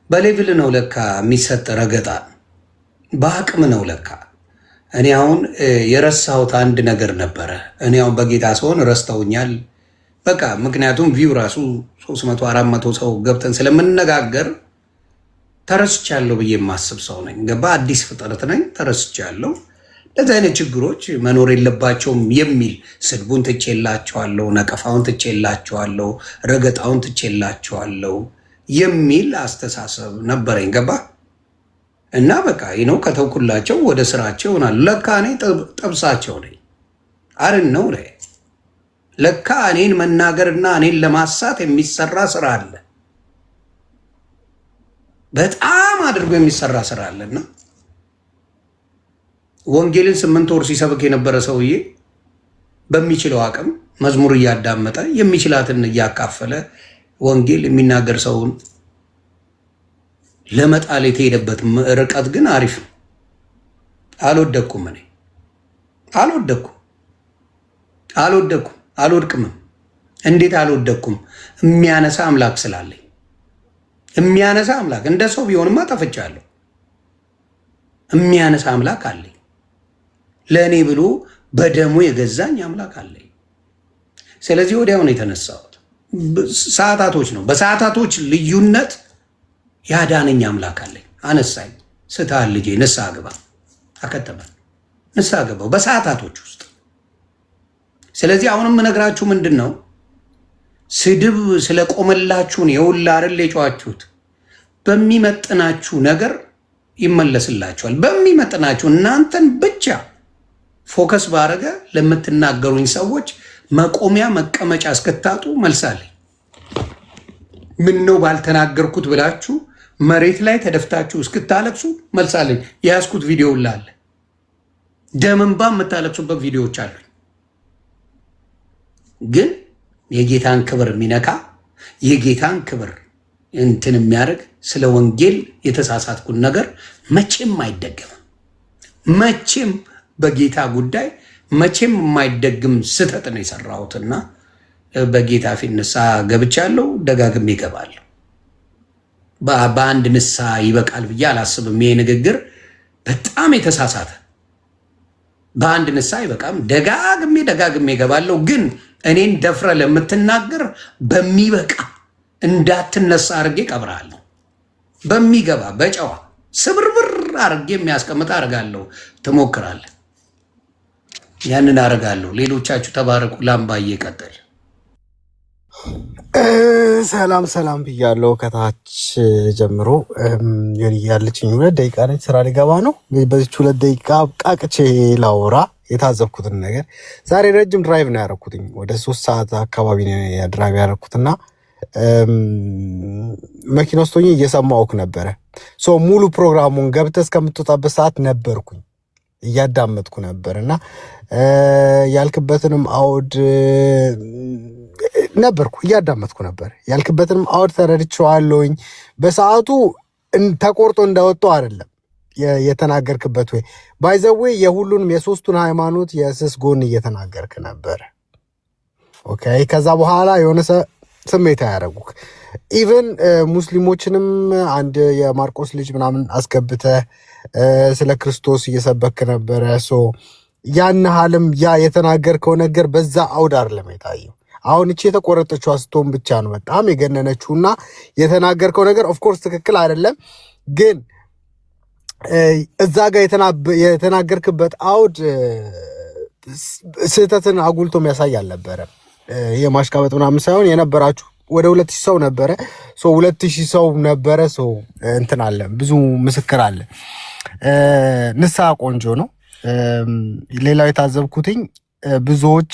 S1: በሌቭል ነው ለካ የሚሰጠ ረገጣ። በአቅም ነው ለካ። እኔ አሁን የረሳሁት አንድ ነገር ነበረ። እኔ አሁን በጌታ ስሆን ረስተውኛል በቃ። ምክንያቱም ቪው ራሱ 300 400 ሰው ገብተን ስለምንነጋገር ተረስቻለሁ ብዬ የማስብ ሰው ነኝ። ገባ? አዲስ ፍጥረት ነኝ፣ ተረስቻለሁ። እንደዚህ አይነት ችግሮች መኖር የለባቸውም የሚል ስድቡን ትቼላቸዋለሁ፣ ነቀፋውን ትቼላቸዋለሁ፣ ረገጣውን ትቼላቸዋለሁ የሚል አስተሳሰብ ነበረኝ። ገባ? እና በቃ ነው ከተውኩላቸው ወደ ስራቸው ይሆናል። ለካ እኔ ጠብሳቸው ነኝ አርን ነው ላይ ለካ እኔን መናገርና እኔን ለማሳት የሚሰራ ስራ አለ። በጣም አድርጎ የሚሰራ ስራ አለና ወንጌልን 8 ወር ሲሰብክ የነበረ ሰውዬ በሚችለው አቅም መዝሙር እያዳመጠ የሚችላትን እያካፈለ ወንጌል የሚናገር ሰውን ለመጣል የተሄደበት ርቀት ግን አሪፍ ነው። አልወደኩም፣ እኔ አልወደኩም፣ አልወድቅምም። እንዴት አልወደኩም? የሚያነሳ አምላክ ስላለኝ። የሚያነሳ አምላክ እንደ ሰው ቢሆንማ ጠፍቻለሁ። የሚያነሳ አምላክ አለኝ። ለእኔ ብሎ በደሙ የገዛኝ አምላክ አለኝ። ስለዚህ ወዲያው ነው የተነሳሁት። ሰዓታቶች ነው፣ በሰዓታቶች ልዩነት ያዳነኝ አምላክ አለኝ። አነሳኝ። ስትሃል ልጄ ንስሐ ግባ፣ አከተመ። ንስሐ ገባው በሰዓታቶች ውስጥ። ስለዚህ አሁንም የምነግራችሁ ምንድን ነው፣ ስድብ ስለቆመላችሁን የውላ አይደል የጨዋችሁት። በሚመጥናችሁ ነገር ይመለስላችኋል። በሚመጥናችሁ እናንተን ብቻ ፎከስ ባረገ ለምትናገሩኝ ሰዎች መቆሚያ መቀመጫ እስክታጡ መልሳለኝ። ምን ነው ባልተናገርኩት ብላችሁ መሬት ላይ ተደፍታችሁ እስክታለቅሱ መልሳለኝ። የያዝኩት ቪዲዮ ላለ ደምንባ የምታለቅሱበት ቪዲዮዎች አሉ። ግን የጌታን ክብር የሚነካ የጌታን ክብር እንትን የሚያደርግ ስለ ወንጌል የተሳሳትኩን ነገር መቼም አይደገምም። መቼም በጌታ ጉዳይ መቼም የማይደግም ስህተት ነው የሰራሁትና በጌታ ፊት ንስሐ ገብቻለሁ። ደጋግሜ እገባለሁ። በአንድ ንስሐ ይበቃል ብዬ አላስብም። ይሄ ንግግር በጣም የተሳሳተ። በአንድ ንስሐ አይበቃም። ደጋግሜ እገባለሁ። ግን እኔን ደፍረ ለምትናገር በሚበቃ እንዳትነሳ አድርጌ ቀብራለሁ። በሚገባ በጨዋ ስብርብር አድርጌ የሚያስቀምጥ አድርጋለሁ። ትሞክራለህ፣ ያንን አደርጋለሁ። ሌሎቻችሁ ተባረኩ። ላምባዬ ቀጥል።
S7: ሰላም ብያለሁ። ከታች ጀምሮ ያለችኝ 2 ደቂቃ ነች። ስራ ሊገባ ነው። በዚች 2 ደቂቃ ቃቅቼ ላውራ የታዘብኩትን ነገር። ዛሬ ረጅም ድራይቭ ነው ያደረኩትኝ። ወደ 3 ሰዓት አካባቢ ነው ድራይቭ ያደረኩትና መኪና ውስጥ ሆኜ እየሰማሁህ ነበረ። ሙሉ ፕሮግራሙን ገብተህ እስከምትወጣበት ሰዓት ነበርኩኝ፣ እያዳመጥኩ ነበር እና ያልክበትንም አውድ ነበርኩ እያዳመጥኩ ነበር። ያልክበትንም አውድ ተረድቼዋለሁኝ። በሰዓቱ ተቆርጦ እንደወጣው አይደለም የተናገርክበት ወይ ባይዘዌ የሁሉንም የሶስቱን ሃይማኖት የስስ ጎን እየተናገርክ ነበር። ኦኬ። ከዛ በኋላ የሆነ ስሜት ያደረጉክ ኢቨን ሙስሊሞችንም አንድ የማርቆስ ልጅ ምናምን አስገብተህ ስለ ክርስቶስ እየሰበክ ነበረ። ያን ሀልም ያ የተናገርከው ነገር በዛ አውድ አይደለም የታየው። አሁን እቺ የተቆረጠችው ስትሆን ብቻ ነው በጣም የገነነችውና የተናገርከው ነገር ኦፍኮርስ ትክክል አይደለም፣ ግን እዛ ጋር የተናገርክበት አውድ ስህተትን አጉልቶ የሚያሳይ አልነበረም። የማሽቃበጥ ምናምን ሳይሆን የነበራችሁ ወደ 2000 ሰው ነበረ። 2000 ሰው ነበረ። እንትን አለ፣ ብዙ ምስክር አለ። ንስሐ ቆንጆ ነው። ሌላው የታዘብኩትኝ ብዙዎች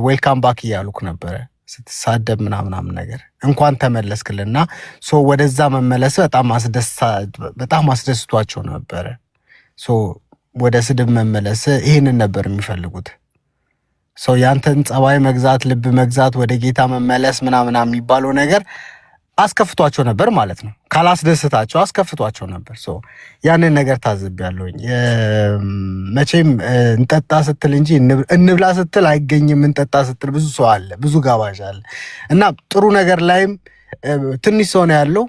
S7: ዌልካም ባክ እያሉክ ነበረ ስትሳደብ ምናምን ነገር እንኳን ተመለስክልና ወደዛ መመለስ በጣም አስደስቷቸው ነበረ። ወደ ስድብ መመለስ ይህንን ነበር የሚፈልጉት። ያንተን ጸባይ መግዛት፣ ልብ መግዛት፣ ወደ ጌታ መመለስ ምናምን የሚባለው ነገር አስከፍቷቸው ነበር ማለት ነው። ካላስደስታቸው አስከፍቷቸው ነበር። ያንን ነገር ታዝቤያለሁኝ። መቼም እንጠጣ ስትል እንጂ እንብላ ስትል አይገኝም። እንጠጣ ስትል ብዙ ሰው አለ፣ ብዙ ጋባዥ አለ እና ጥሩ ነገር ላይም ትንሽ ሰው ነው ያለው።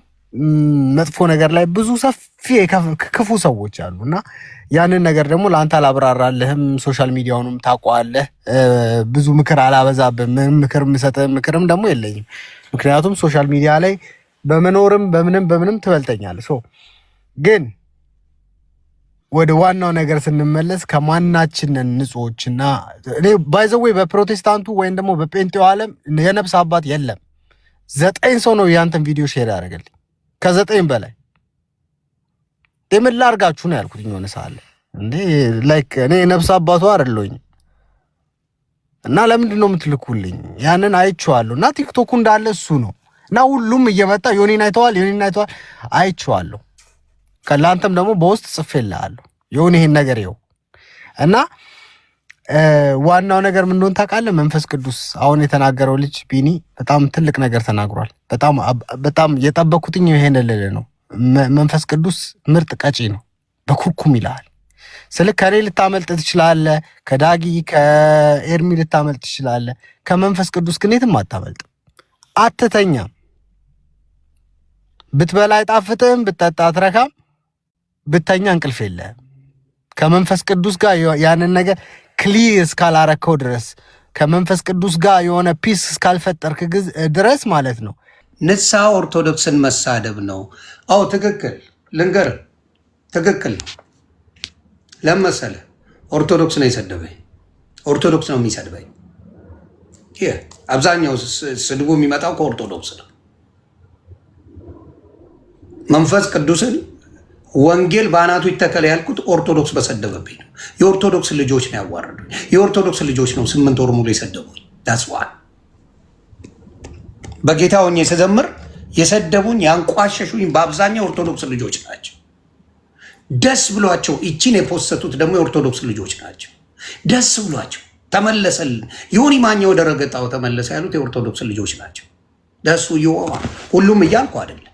S7: መጥፎ ነገር ላይ ብዙ ሰፊ ክፉ ሰዎች አሉ እና ያንን ነገር ደግሞ ለአንተ አላብራራልህም። ሶሻል ሚዲያውንም ታውቀዋለህ። ብዙ ምክር አላበዛብህም። ምክር የምሰጥህ ምክርም ደግሞ የለኝም። ምክንያቱም ሶሻል ሚዲያ ላይ በመኖርም በምንም ትበልጠኛለህ። ግን ወደ ዋናው ነገር ስንመለስ ከማናችንን ንጹዎችና እኔ ባይዘዌ በፕሮቴስታንቱ ወይም ደግሞ በጴንጤው ዓለም የነፍስ አባት የለም። 9 ሰው ነው ያንተን ቪዲዮ ሼር ያደርገልኝ ከ9 በላይ የምን ላድርጋችሁ ነው ያልኩት። የሆነ ሰዓት እንዴ ላይክ እኔ ነፍስ አባቱ አይደለሁኝ እና ለምንድን ነው የምትልኩልኝ? ያንን አይቼዋለሁ እና ቲክቶኩ እንዳለ እሱ ነው እና ሁሉም እየመጣ ዮኒን አይተዋል አይቼዋለሁ። ከላንተም ደግሞ በውስጥ ጽፌልሃለሁ ዮኒ ይሄን ነገር ይኸው እና ዋናው ነገር ምን እንደሆነ ታውቃለህ? መንፈስ ቅዱስ አሁን የተናገረው ልጅ ቢኒ በጣም ትልቅ ነገር ተናግሯል። በጣም የጠበኩትኝ ይሄን ልል ነው። መንፈስ ቅዱስ ምርጥ ቀጪ ነው፣ በኩርኩም ይልሃል። ስልክ ከኔ ልታመልጥ ትችላለህ፣ ከዳጊ ከኤርሚ ልታመልጥ ትችላለህ። ከመንፈስ ቅዱስ ግን የትም አታመልጥም። አትተኛም። ብትበላ አይጣፍጥም፣ ብትጠጣ አትረካም፣ ብተኛ እንቅልፍ የለህም። ከመንፈስ ቅዱስ ጋር ያንን ነገር ክሊር እስካላረከው ድረስ ከመንፈስ ቅዱስ ጋር የሆነ ፒስ እስካልፈጠርክ ድረስ ማለት ነው።
S1: ንስሐ ኦርቶዶክስን መሳደብ ነው። አዎ ትክክል፣ ልንገር ትክክል። ለመሰለ ኦርቶዶክስ ነው የሰደበኝ፣ ኦርቶዶክስ ነው የሚሰድበኝ። ይህ አብዛኛው ስድቡ የሚመጣው ከኦርቶዶክስ ነው። መንፈስ ቅዱስን ወንጌል በአናቱ ይተከል ያልኩት ኦርቶዶክስ በሰደበብኝ ነው። የኦርቶዶክስ ልጆች ነው ያዋረዱኝ። የኦርቶዶክስ ልጆች ነው 8 ወር ሙሉ የሰደቡኝ። ዳስዋል በጌታ ሆኜ ስዘምር የሰደቡኝ ያንቋሸሹኝ በአብዛኛው ኦርቶዶክስ ልጆች ናቸው። ደስ ብሏቸው ይቺን የፖሰቱት ደግሞ የኦርቶዶክስ ልጆች ናቸው። ደስ ብሏቸው ተመለሰልን፣ ዮኒ ማኛ ወደ ረገጣው ተመለሰ ያሉት የኦርቶዶክስ ልጆች ናቸው። ደሱ ይወማ ሁሉም እያልኩ አይደለም፣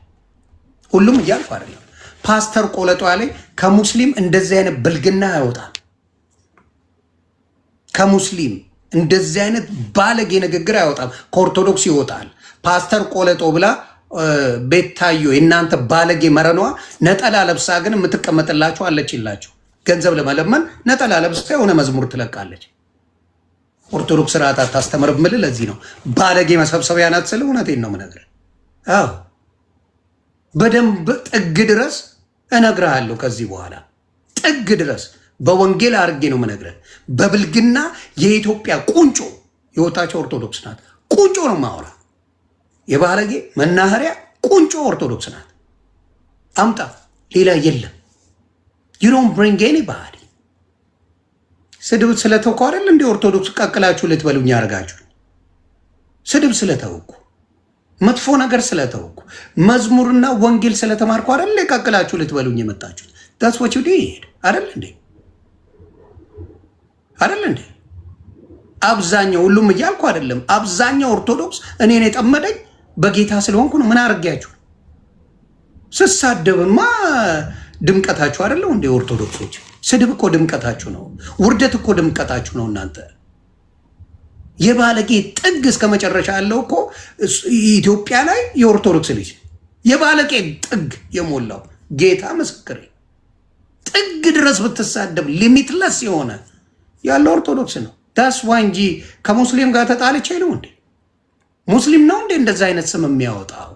S1: ሁሉም እያልኩ አይደለም። ፓስተር ቆለጧ ላይ ከሙስሊም እንደዚህ አይነት ብልግና ያወጣል። ከሙስሊም እንደዚህ አይነት ባለጌ ንግግር አይወጣም፣ ከኦርቶዶክስ ይወጣል። ፓስተር ቆለጦ ብላ ቤታዮ የእናንተ ባለጌ መረኗ ነጠላ ለብሳ ግን የምትቀመጥላችሁ አለችላችሁ። ገንዘብ ለመለመን ነጠላ ለብሳ የሆነ መዝሙር ትለቃለች። ኦርቶዶክስ ስርዓት አታስተምርም። ምል ለዚህ ነው ባለጌ መሰብሰቢያ ናት ስል እውነቴን ነው የምነግርህ። አዎ በደንብ ጥግ ድረስ እነግርሃለሁ። ከዚህ በኋላ ጥግ ድረስ በወንጌል አድርጌ ነው የምነግርህ። በብልግና የኢትዮጵያ ቁንጮ የወጣቸው ኦርቶዶክስ ናት። ቁንጮ ነው ማወራ። የባለጌ መናኸሪያ ቁንጮ ኦርቶዶክስ ናት። አምጣ፣ ሌላ የለም። you don't bring anybody። ስድብ ስለተውኩ አይደል እንደ ኦርቶዶክስ ቀቅላችሁ ልትበሉኝ ያደርጋችሁ። ስድብ ስለተውኩ፣ መጥፎ ነገር ስለተውኩ፣ መዝሙርና ወንጌል ስለተማርኩ አይደል ቀቅላችሁ ልትበሉኝ የመጣችሁት። that's what you did አይደል እንዴ? አይደል እንዴ? አብዛኛው ሁሉም እያልኩ አይደለም። አብዛኛው ኦርቶዶክስ እኔን የጠመደኝ በጌታ ስለሆንኩ ነው። ምን አድርጌያችሁ? ስሳደብማ ድምቀታችሁ አይደለው እንዴ ኦርቶዶክሶች? ስድብ እኮ ድምቀታችሁ ነው። ውርደት እኮ ድምቀታችሁ ነው። እናንተ የባለጌ ጥግ እስከ መጨረሻ ያለው እኮ ኢትዮጵያ ላይ የኦርቶዶክስ ልጅ የባለጌ ጥግ የሞላው ጌታ ምስክሬ፣ ጥግ ድረስ ብትሳደብ ሊሚትለስ የሆነ ያለው ኦርቶዶክስ ነው። ዳስዋ እንጂ ከሙስሊም ጋር ተጣልቼ ነው እንዴ? ሙስሊም ነው እንዴ እንደዛ አይነት ስም የሚያወጣው?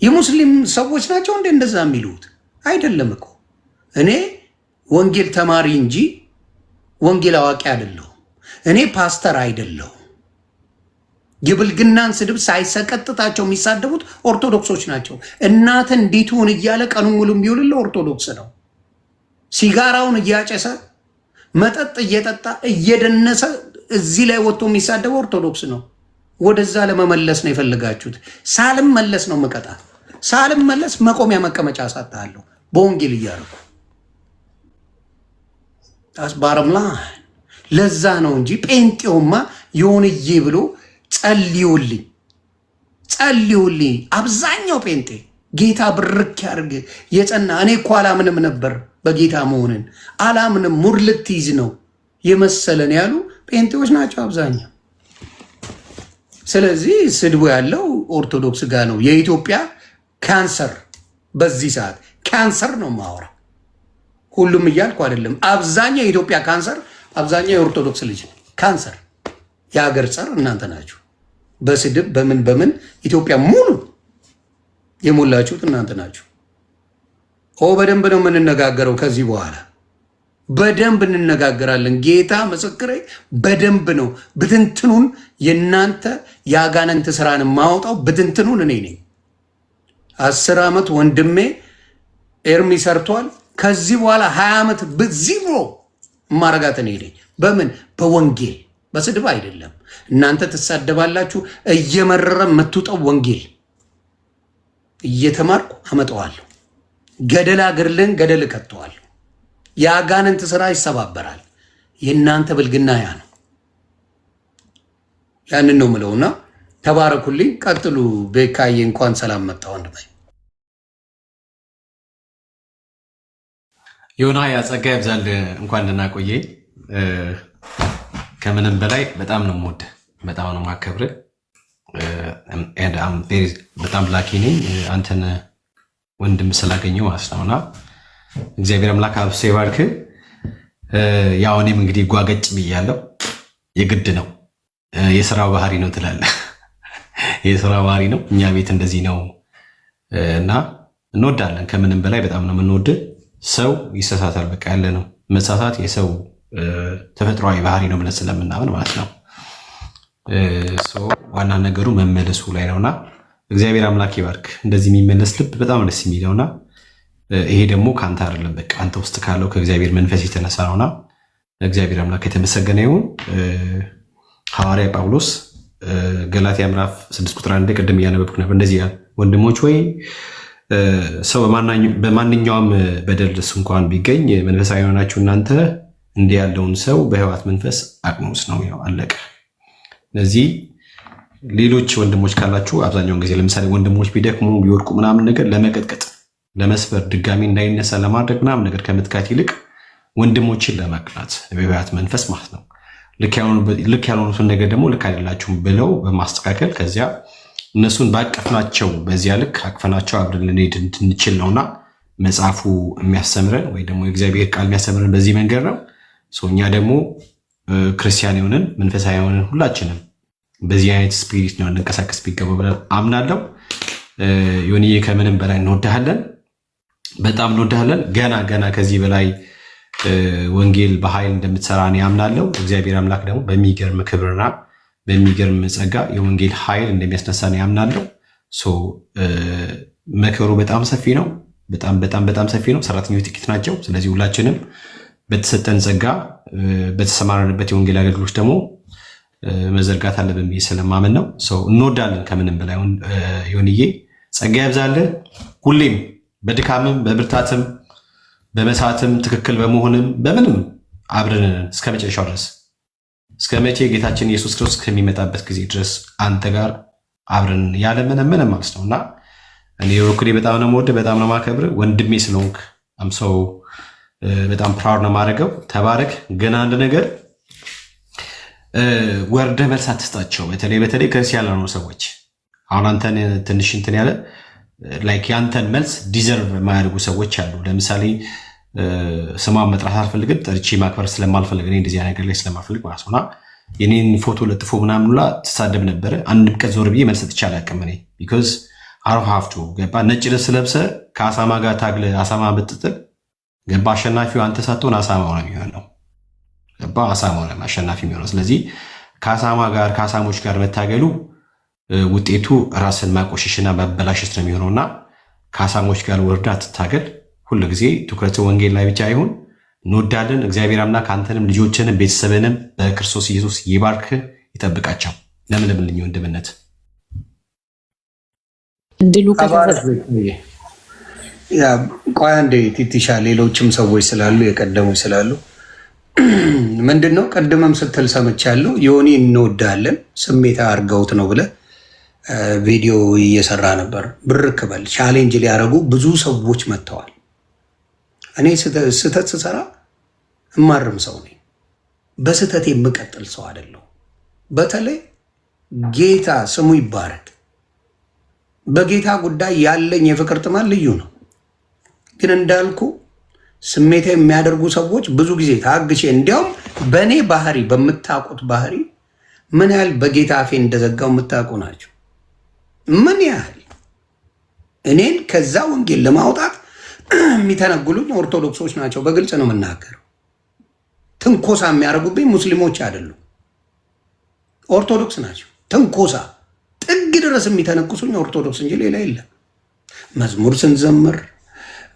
S1: የሙስሊም ሰዎች ናቸው እንዴ እንደዛ የሚሉት? አይደለም እኮ እኔ ወንጌል ተማሪ እንጂ ወንጌል አዋቂ አይደለሁም። እኔ ፓስተር አይደለሁም። የብልግናን ስድብ ሳይሰቀጥጣቸው የሚሳደቡት ኦርቶዶክሶች ናቸው። እናትን እንዲትሁን እያለ ቀኑን ሙሉ የሚውልለ ኦርቶዶክስ ነው። ሲጋራውን እያጨሰ መጠጥ እየጠጣ እየደነሰ እዚህ ላይ ወጥቶ የሚሳደበው ኦርቶዶክስ ነው። ወደዛ ለመመለስ ነው የፈለጋችሁት። ሳልመለስ ነው መቀጣ። ሳልመለስ መቆሚያ መቀመጫ አሳጣለሁ በወንጌል እያደረኩ አስባረምላ። ለዛ ነው እንጂ ጴንጤውማ የሆንዬ ብሎ ጸልዩልኝ ጸልዩልኝ። አብዛኛው ጴንጤ ጌታ ብርክ ያርግ የጸና እኔ እኮ አላምንም ነበር በጌታ መሆንን አላምንም፣ ሙር ልትይዝ ነው የመሰለን ያሉ ጴንጤዎች ናቸው አብዛኛው። ስለዚህ ስድቡ ያለው ኦርቶዶክስ ጋር ነው። የኢትዮጵያ ካንሰር በዚህ ሰዓት ካንሰር ነው ማወራ። ሁሉም እያልኩ አይደለም። አብዛኛው የኢትዮጵያ ካንሰር፣ አብዛኛው የኦርቶዶክስ ልጅ ካንሰር፣ የሀገር ጸር እናንተ ናችሁ። በስድብ በምን ኢትዮጵያ ሙሉ የሞላችሁት እናንተ ናችሁ። በደንብ ነው የምንነጋገረው። ከዚህ በኋላ በደንብ እንነጋገራለን። ጌታ ምስክሬ፣ በደንብ ነው። ብትንትኑን የእናንተ የአጋንንት ስራን ማውጣው ብትንትኑን እኔ ነኝ። 10 ዓመት ወንድሜ ኤርሚ ሰርቷል። ከዚህ በኋላ 20 ዓመት በዚሮ ማረጋት እኔ ነኝ። በምን በወንጌል በስድብ አይደለም። እናንተ ትሳደባላችሁ። እየመረረ የምትውጠው ወንጌል እየተማርኩ አመጣዋለሁ። ገደል አገርልን ገደል እከተዋለሁ። የአጋንንት ስራ ይሰባበራል። የእናንተ ብልግና ያ ነው። ያንን ነው ምለውና ተባረኩልኝ። ቀጥሉ። ቤካዬ እንኳን ሰላም መጣ ወንድሜ።
S8: ዮና ያጸጋ ይብዛል። እንኳን ደህና ቆየኝ። ከምንም በላይ በጣም ነው የምወድህ፣ በጣም ነው የማከብርህ። በጣም ላኪ ነኝ አንተን ወንድም ስላገኘው ማለት ነውና እግዚአብሔር አምላክ አብሶ ይባርክ። ያው እኔም እንግዲህ ጓገጭ ብያለሁ። የግድ ነው፣ የስራው ባህሪ ነው ትላለህ። የስራው ባህሪ ነው። እኛ ቤት እንደዚህ ነው እና እንወዳለን። ከምንም በላይ በጣም ነው የምንወድህ። ሰው ይሳሳታል፣ በቃ ያለ ነው። መሳሳት የሰው ተፈጥሯዊ ባህሪ ነው ብለን ስለምናምን ማለት ነው። ዋና ነገሩ መመለሱ ላይ ነውና እግዚአብሔር አምላክ ይባርክ። እንደዚህ የሚመለስ ልብ በጣም ደስ የሚለውና ይሄ ደግሞ ከአንተ አይደለም፣ በቃ አንተ ውስጥ ካለው ከእግዚአብሔር መንፈስ የተነሳ ነውና እግዚአብሔር አምላክ የተመሰገነ ይሁን። ሐዋርያ ጳውሎስ ገላትያ ምዕራፍ 6 ቁጥር 1 ቅድም እያነበብኩ ነበር። እንደዚህ ያለ ወንድሞች ወይ ሰው በማንኛውም በደልስ እንኳን ቢገኝ መንፈሳዊ የሆናችሁ እናንተ እንዲህ ያለውን ሰው በሕይወት መንፈስ አቅኑስ ነው ያው አለቀ። ስለዚህ ሌሎች ወንድሞች ካላችሁ አብዛኛውን ጊዜ ለምሳሌ ወንድሞች ቢደክሙ ቢወድቁ ምናምን ነገር ለመቀጥቀጥ ለመስበር ድጋሚ እንዳይነሳ ለማድረግ ምናምን ነገር ከምትካት ይልቅ ወንድሞችን ለማቅናት በሕይወት መንፈስ ማለት ነው። ልክ ያልሆኑትን ነገር ደግሞ ልክ አይደላችሁም ብለው በማስተካከል ከዚያ እነሱን ባቀፍናቸው በዚያ ልክ አቅፈናቸው አብረን ልንሄድ እንድንችል ነውና መጽሐፉ የሚያስተምረን ወይ ደግሞ የእግዚአብሔር ቃል የሚያስተምረን በዚህ መንገድ ነው። እኛ ደግሞ ክርስቲያን የሆንን መንፈሳዊ የሆንን ሁላችንም በዚህ አይነት ስፒሪት ነው እንንቀሳቀስ ቢገባው ብለን አምናለሁ። ዮኒዬ ከምንም በላይ እንወድሃለን፣ በጣም እንወድሃለን። ገና ከዚህ በላይ ወንጌል በኃይል እንደምትሰራ እኔ አምናለሁ። እግዚአብሔር አምላክ ደግሞ በሚገርም ክብርና በሚገርም ጸጋ የወንጌል ኃይል እንደሚያስነሳ እኔ አምናለሁ። መከሩ በጣም ሰፊ ነው፣ በጣም ሰፊ ነው። ሰራተኞች ጥቂት ናቸው። ስለዚህ ሁላችንም በተሰጠን ጸጋ በተሰማራንበት የወንጌል አገልግሎት ደግሞ መዘርጋት አለብን ብዬ ስለማመን ነው። እንወዳለን ከምንም በላይ ዮኒዬ፣ ጸጋ ያብዛልን። ሁሌም በድካምም በብርታትም በመሳትም ትክክል በመሆንም በምንም አብረን እስከ መጨረሻው ድረስ እስከ መቼ ጌታችን ኢየሱስ ክርስቶስ ከሚመጣበት ጊዜ ድረስ አንተ ጋር አብረን ያለምንም ማለት ነው እና እኔ በኩሌ በጣም ነው የምወድህ፣ በጣም ነው የማከብርህ። ወንድሜ ስለሆንክ አምሰው በጣም ፕራውድ ነው የማደርገው። ተባረክ። ገና አንድ ነገር ወርደህ መልስ አትስጣቸው። በተለይ ክርስቲያን ያልሆኑ ሰዎች አሁን አንተን ትንሽ እንትን ያለ ላይክ ያንተን መልስ ዲዘርቭ የማያደርጉ ሰዎች አሉ። ለምሳሌ ስሟን መጥራት አልፈልግም፣ ጠርቼ ማክበር ስለማልፈልግ እኔ እንደዚህ ነገር ላይ ስለማልፈልግ ማለት ነውና የኔን ፎቶ ለጥፎ ምናምን ሁላ ትሳደብ ነበረ። አንድም ቀን ዞር ብዬ መልስ ትቻል አቅም እኔ ቢኮዝ አሮ ሀፍቱ ገባ። ነጭ ልብስ ለብሰ ከአሳማ ጋር ታግለ አሳማ ብትጥል ገባ፣ አሸናፊው አንተ ሳትሆን አሳማው ነው የሚሆነው። ገባ፣ አሳማው ነው አሸናፊ የሚሆነው። ስለዚህ ከአሳሞች ጋር መታገሉ ውጤቱ ራስን ማቆሸሽና ማበላሸት ነው የሚሆነውና ከአሳሞች ጋር ወርዳ ትታገል። ሁሉ ጊዜ ትኩረት ወንጌል ላይ ብቻ አይሁን። እንወዳለን። እግዚአብሔር አምላክ አንተንም ልጆችንም ቤተሰብንም በክርስቶስ ኢየሱስ ይባርክ፣ ይጠብቃቸው። ለምለምልኝ ወንድምነት
S9: እድሉ
S1: ቆይ አንዴ ቲቲሻ፣ ሌሎችም ሰዎች ስላሉ የቀደሙ ስላሉ ምንድን ነው ቅድምም ስትል ሰምቻለሁ። ዮኒ እንወዳለን ስሜታ አርገውት ነው ብለህ ቪዲዮ እየሰራ ነበር። ብርክ በል ቻሌንጅ ሊያደርጉ ብዙ ሰዎች መጥተዋል። እኔ ስህተት ስሰራ እማርም ሰው ነኝ። በስህተት የምቀጥል ሰው አይደለሁ። በተለይ ጌታ ስሙ ይባረክ። በጌታ ጉዳይ ያለኝ የፍቅር ጥማት ልዩ ነው። ግን እንዳልኩ ስሜታ የሚያደርጉ ሰዎች ብዙ ጊዜ ታግሼ፣ እንዲያውም በእኔ ባህሪ በምታውቁት ባህሪ ምን ያህል በጌታ አፌ እንደዘጋው የምታውቁ ናቸው። ምን ያህል እኔን ከዛ ወንጌል ለማውጣት የሚተነግሉኝ ኦርቶዶክሶች ናቸው። በግልጽ ነው የምናገረው። ትንኮሳ የሚያደርጉብኝ ሙስሊሞች አይደሉም፣ ኦርቶዶክስ ናቸው። ትንኮሳ ጥግ ድረስ የሚተነኩሱኝ ኦርቶዶክስ እንጂ ሌላ የለም። መዝሙር ስንዘምር፣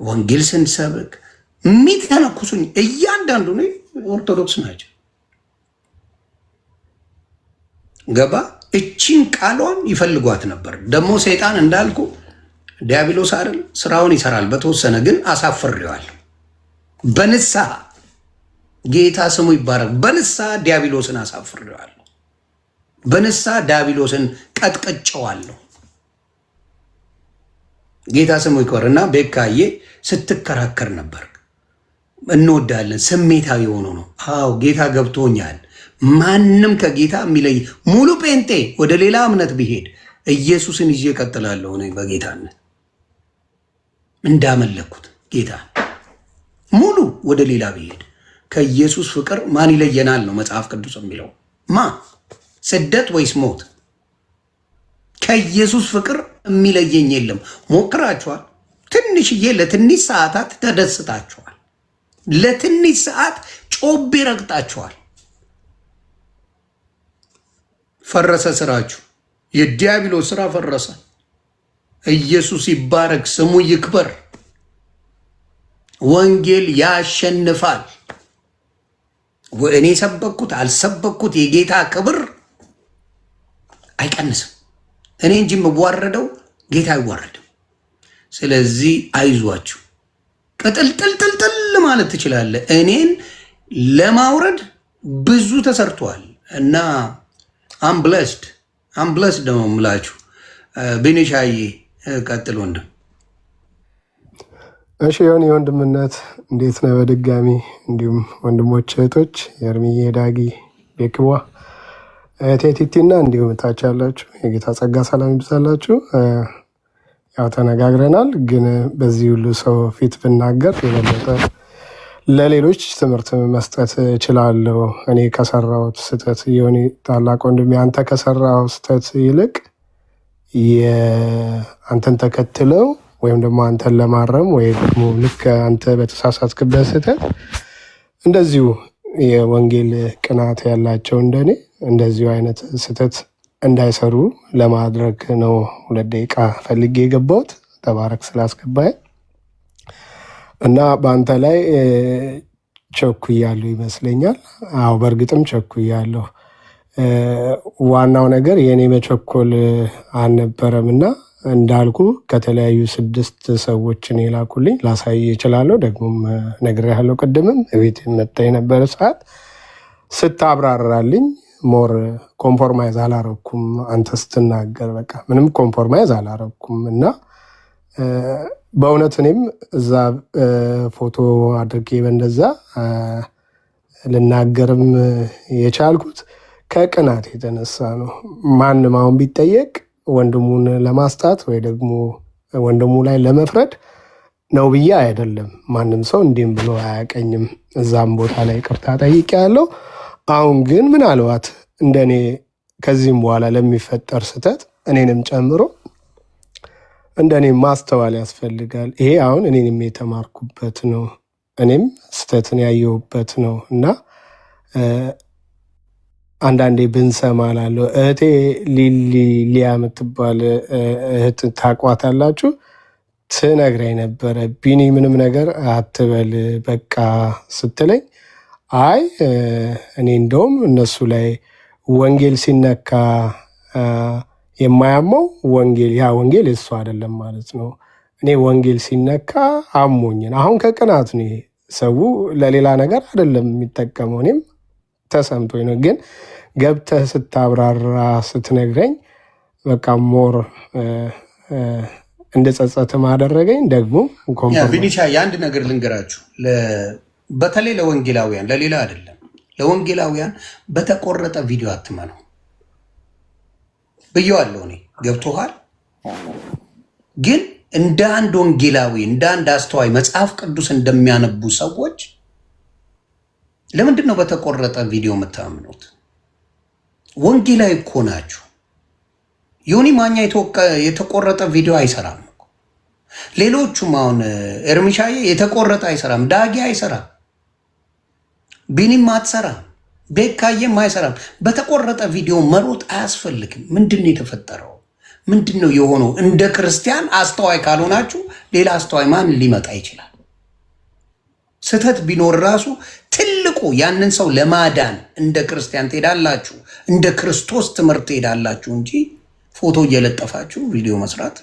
S1: ወንጌል ስንሰብክ የሚተነኩሱኝ እያንዳንዱ ኦርቶዶክስ ናቸው። ገባ? እቺን ቃሏን ይፈልጓት ነበር። ደግሞ ሰይጣን እንዳልኩ ዲያብሎስ አይደል ስራውን ይሰራል። በተወሰነ ግን አሳፍሬዋለሁ። በንስሐ ጌታ ስሙ ይባረክ። በንስሐ ዲያብሎስን አሳፍሬዋለሁ። በንስሐ ዲያብሎስን ቀጥቅጨዋለሁ። ጌታ ስሙ ይክበር። እና ቤካዬ ስትከራከር ነበር። እንወዳለን። ስሜታዊ ሆኖ ነው። አዎ ጌታ ገብቶኛል። ማንም ከጌታ የሚለይ ሙሉ ጴንጤ ወደ ሌላ እምነት ቢሄድ ኢየሱስን ይዤ እቀጥላለሁ። እኔ በጌታነት እንዳመለኩት ጌታ ሙሉ ወደ ሌላ ቢሄድ ከኢየሱስ ፍቅር ማን ይለየናል ነው መጽሐፍ ቅዱስ የሚለው። ስደት ወይስ ሞት? ከኢየሱስ ፍቅር የሚለየኝ የለም። ሞክራችኋል። ትንሽዬ ለትንሽ ሰዓታት ተደስታችኋል። ለትንሽ ሰዓት ጮቤ ረግጣችኋል። ፈረሰ ስራችሁ። የዲያብሎስ ስራ ፈረሰ። ኢየሱስ ይባረክ፣ ስሙ ይክበር። ወንጌል ያሸንፋል። እኔ ሰበኩት አልሰበኩት የጌታ ክብር አይቀንስም። እኔ እንጂ የምዋረደው ጌታ አይዋረድም። ስለዚህ አይዟችሁ፣ ቅጥልጥልጥልጥል ማለት ትችላለህ። እኔን ለማውረድ ብዙ ተሰርቷል እና አምብለስድ ደግሞ ምላችሁ። ቤኔሻዬ ቀጥል ወንድም።
S9: እሺ የሆነ የወንድምነት እንዴት ነው? በድጋሚ እንዲሁም ወንድሞች እህቶች፣ የእርምዬ ዳጊ፣ ቤክቧ፣ ቴቲቲና እንዲሁም ታች ያላችሁ የጌታ ጸጋ ሰላም ይብዛላችሁ። ያው ተነጋግረናል፣ ግን በዚህ ሁሉ ሰው ፊት ብናገር የበለጠ ለሌሎች ትምህርት መስጠት እችላለሁ። እኔ ከሰራሁት ስህተት የሆነ ታላቅ ወንድሜ አንተ ከሰራው ስህተት ይልቅ አንተን ተከትለው ወይም ደግሞ አንተን ለማረም ወይ ደግሞ ልክ አንተ በተሳሳትክበት ስህተት እንደዚሁ የወንጌል ቅናት ያላቸው እንደኔ እንደዚሁ አይነት ስህተት እንዳይሰሩ ለማድረግ ነው 2 ደቂቃ ፈልጌ የገባሁት። ተባረክ ስላስገባኝ እና በአንተ ላይ ቸኩያለሁ ይመስለኛል። አዎ በእርግጥም ቸኩያለሁ። ዋናው ነገር የእኔ መቸኮል አልነበረም እና እንዳልኩ ከተለያዩ 6 ሰዎችን የላኩልኝ ላሳይ እችላለሁ። ደግሞም ነግሬሃለሁ። ቅድምም እቤት መጣ የነበረ ሰዓት ስታብራራልኝ ሞር ኮምፕሮማይዝ አላረኩም። አንተ ስትናገር በቃ ምንም ኮምፕሮማይዝ አላረኩም እና በእውነት እኔም እዛ ፎቶ አድርጌ በእንደዛ ልናገርም የቻልኩት ከቅናት የተነሳ ነው። ማንም አሁን ቢጠየቅ ወንድሙን ለማስጣት ወይ ደግሞ ወንድሙ ላይ ለመፍረድ ነው ብዬ አይደለም። ማንም ሰው እንዲህም ብሎ አያቀኝም። እዛም ቦታ ላይ ቅርታ ጠይቄያለሁ። አሁን ግን ምናልባት እንደኔ ከዚህም በኋላ ለሚፈጠር ስህተት እኔንም ጨምሮ እንደኔ ማስተዋል ያስፈልጋል። ይሄ አሁን እኔንም የተማርኩበት ነው፣ እኔም ስህተትን ያየሁበት ነው እና አንዳንዴ ብንሰማ ላለሁ እህቴ ሊያ የምትባል እህት ታቋታላችሁ፣ ትነግረኝ ነበረ። ቢኒ ምንም ነገር አትበል በቃ ስትለኝ፣ አይ እኔ እንደውም እነሱ ላይ ወንጌል ሲነካ የማያመው ወንጌል ያ ወንጌል እሱ አይደለም ማለት ነው። እኔ ወንጌል ሲነካ አሞኝን አሁን ከቅናት ነው። ሰው ለሌላ ነገር አይደለም የሚጠቀመው። እኔም ተሰምቶኝ ነው። ግን ገብተህ ስታብራራ ስትነግረኝ በቃ ሞር እንደጸጸት ማደረገኝ። ደግሞ
S1: ቪኒቻ የአንድ ነገር ልንገራችሁ፣ በተለይ ለወንጌላውያን፣ ለሌላ አይደለም፣ ለወንጌላውያን በተቆረጠ ቪዲዮ አትመኑ። ብየዋለሁ እኔ። ገብቶሃል? ግን እንደ አንድ ወንጌላዊ እንደ አንድ አስተዋይ መጽሐፍ ቅዱስ እንደሚያነቡ ሰዎች ለምንድን ነው በተቆረጠ ቪዲዮ የምታምኑት? ወንጌላዊ እኮ ናችሁ። ዮኒ ማኛ የተቆረጠ ቪዲዮ አይሰራም እኮ። ሌሎቹም አሁን ኤርሚሻዬ የተቆረጠ አይሰራም፣ ዳጊ አይሰራም፣ ቢኒም አትሰራም፣ ቤካዬም አይሰራም። በተቆረጠ ቪዲዮ መሮጥ አያስፈልግም። ምንድን ነው የተፈጠረው? ምንድን ነው የሆነው? እንደ ክርስቲያን አስተዋይ ካልሆናችሁ ሌላ አስተዋይ ማን ሊመጣ ይችላል? ስህተት ቢኖር ራሱ ትልቁ ያንን ሰው ለማዳን እንደ ክርስቲያን ትሄዳላችሁ፣ እንደ ክርስቶስ ትምህርት ትሄዳላችሁ እንጂ ፎቶ እየለጠፋችሁ ቪዲዮ መስራት።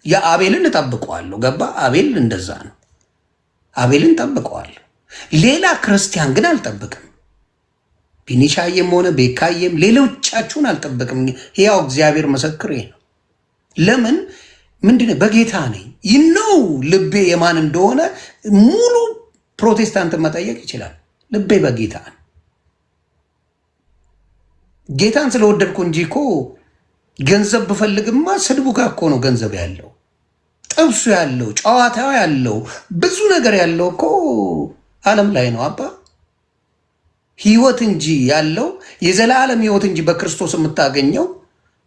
S1: የአቤልን እጠብቀዋለሁ። ገባ? አቤል እንደዛ ነው። አቤልን ጠብቀዋለሁ። ሌላ ክርስቲያን ግን አልጠብቅም። ቢኒሻዬም ሆነ ቤካዬም ሌሎቻችሁን አልጠብቅም። ያው እግዚአብሔር ምስክሬ ነው። ለምን ምንድነው? በጌታ ነኝ። ይነው ልቤ የማን እንደሆነ ሙሉ ፕሮቴስታንት መጠየቅ ይችላል። ልቤ በጌታ ነው። ጌታን ስለወደድኩ እንጂ እኮ ገንዘብ ብፈልግማ ስድቡ ጋር እኮ ነው ገንዘብ ያለው፣ ጥብሱ ያለው፣ ጨዋታው ያለው፣ ብዙ ነገር ያለው እኮ ዓለም ላይ ነው አባ። ህይወት እንጂ ያለው የዘላለም ህይወት እንጂ በክርስቶስ የምታገኘው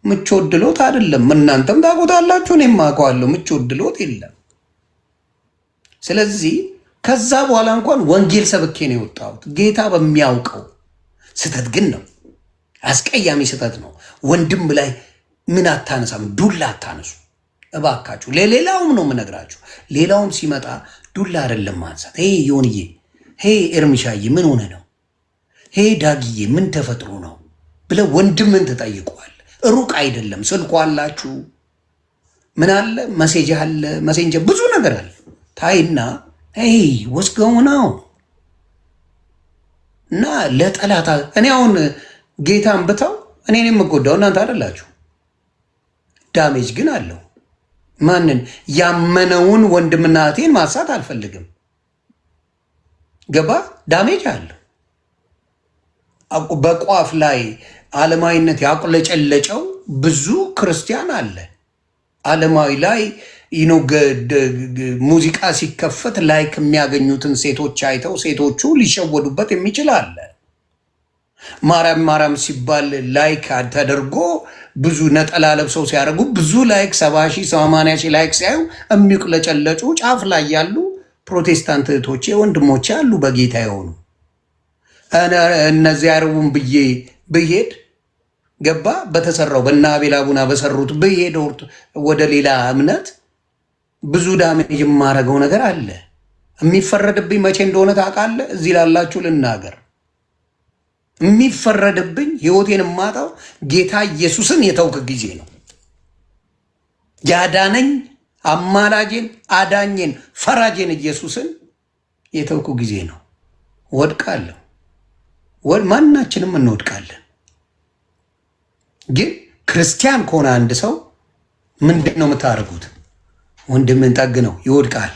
S1: ምቾት ድሎት አይደለም። እናንተም ታውቁታላችሁ፣ እኔም አውቀዋለሁ። ምቾት ድሎት የለም። ስለዚህ ከዛ በኋላ እንኳን ወንጌል ሰብኬ ነው የወጣሁት ጌታ በሚያውቀው። ስህተት ግን ነው፣ አስቀያሚ ስህተት ነው። ወንድም ላይ ምን አታነሳም? ዱላ አታነሱ እባካችሁ። ለሌላውም ነው የምነግራችሁ። ሌላውም ሲመጣ ዱላ አይደለም ማንሳት። ሄ ዮንዬ፣ ሄ ኤርሚሻዬ ምን ሆነ ነው? ሄ ዳግዬ ምን ተፈጥሮ ነው ብለህ ወንድምን ትጠይቀዋል። ሩቅ አይደለም። ስልኩ አላችሁ፣ ምን አለ፣ መሴጅ አለ፣ መሴንጀር ብዙ ነገር አለ። ታይና ወስገው ነው እና ለጠላታ እኔ አሁን ጌታን ብተው እኔን የምጎዳው እናንተ አይደላችሁ። ዳሜጅ ግን አለው። ማንን? ያመነውን ወንድምና እህቴን ማሳት አልፈልግም። ገባ? ዳሜጅ አለው። በቋፍ ላይ ዓለማዊነት ያቁለጨለጨው ብዙ ክርስቲያን አለ። ዓለማዊ ላይ ሙዚቃ ሲከፈት ላይክ የሚያገኙትን ሴቶች አይተው ሴቶቹ ሊሸወዱበት የሚችል አለ። ማርያም ማርያም ሲባል ላይክ ተደርጎ ብዙ ነጠላ ለብሰው ሲያደርጉ ብዙ ላይክ 70 ሺህ 80 ሺህ ላይክ ሲያዩ የሚቁለጨለጩ ጫፍ ላይ ያሉ ፕሮቴስታንት እህቶቼ ወንድሞቼ አሉ በጌታ የሆኑ እነዚህ ያርቡን ብዬ ብሄድ ገባ በተሰራው በእነ አቤል አቡና በሰሩት ብሄድ ወደ ሌላ እምነት ብዙ ዳሜጅ የማረገው ነገር አለ። የሚፈረድብኝ መቼ እንደሆነ ታውቃለህ? እዚህ ላላችሁ ልናገር። የሚፈረድብኝ ህይወቴን የማጣው ጌታ ኢየሱስን የተውክ ጊዜ ነው። ያዳነኝ አማላጄን አዳኜን ፈራጄን ኢየሱስን የተውኩ ጊዜ ነው። ወድቃለሁ። ማናችንም እንወድቃለን። ግን ክርስቲያን ከሆነ አንድ ሰው ምንድን ነው የምታደርጉት? ወንድምን ጠግ ነው ይወድቃል።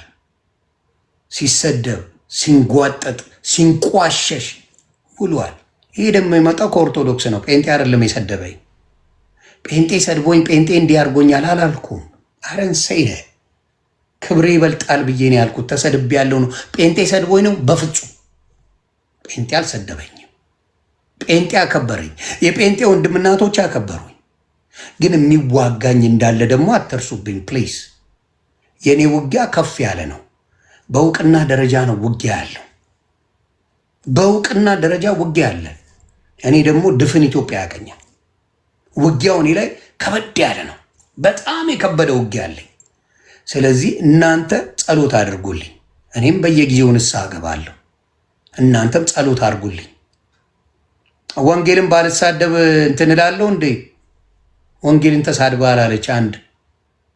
S1: ሲሰደብ፣ ሲንጓጠጥ፣ ሲንቋሸሽ ውሏል። ይሄ ደግሞ የመጣው ከኦርቶዶክስ ነው። ጴንጤ አይደለም የሰደበኝ። ጴንጤ ሰድቦኝ ጴንጤ እንዲያርጎኛል አላልኩም። አረንሰይነ ክብሬ ይበልጣል ብዬ ነው ያልኩት። ተሰድቤ ያለው ነው። ጴንጤ ሰድቦኝ ነው? በፍጹም ጴንጤ አልሰደበኝም። ጴንጤ አከበረኝ። የጴንጤ ወንድምናቶች አከበሩኝ። ግን የሚዋጋኝ እንዳለ ደግሞ አትርሱብኝ ፕሊዝ። የእኔ ውጊያ ከፍ ያለ ነው። በእውቅና ደረጃ ነው ውጊያ ያለው። በእውቅና ደረጃ ውጊያ አለ። እኔ ደግሞ ድፍን ኢትዮጵያ ያገኛል። ውጊያው እኔ ላይ ከበድ ያለ ነው። በጣም የከበደ ውጊያ አለኝ። ስለዚህ እናንተ ጸሎት አድርጉልኝ። እኔም በየጊዜው ንስሐ እገባለሁ። እናንተም ጸሎት አድርጉልኝ። ወንጌልን ባልሳደብ እንትን እላለሁ እንዴ? ወንጌልን ተሳድባ አላለች አንድ።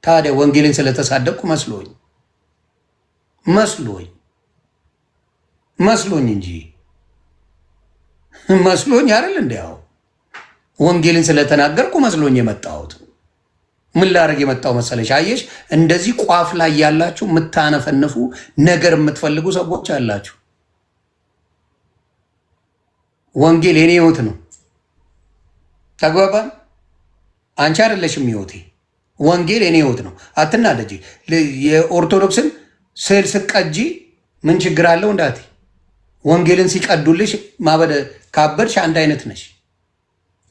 S1: ታዲያ ወንጌልን ስለተሳደብኩ መስሎኝ እንጂ መስሎኝ አይደል? እንዲያው ወንጌልን ስለተናገርኩ መስሎኝ የመጣሁት። ምን ላደርግ የመጣው መሰለሽ? አየሽ፣ እንደዚህ ቋፍ ላይ ያላችሁ የምታነፈንፉ ነገር የምትፈልጉ ሰዎች አላችሁ። ወንጌል የኔ ህይወት ነው። ተግባባን? አንቺ አይደለሽም ህይወቴ። ወንጌል የኔ ህይወት ነው። አትናደጂ። የኦርቶዶክስን ስዕል ስቀጂ ምን ችግር አለው እንዳት ወንጌልን ሲቀዱልሽ ማበደ ካበድሽ አንድ አይነት ነሽ።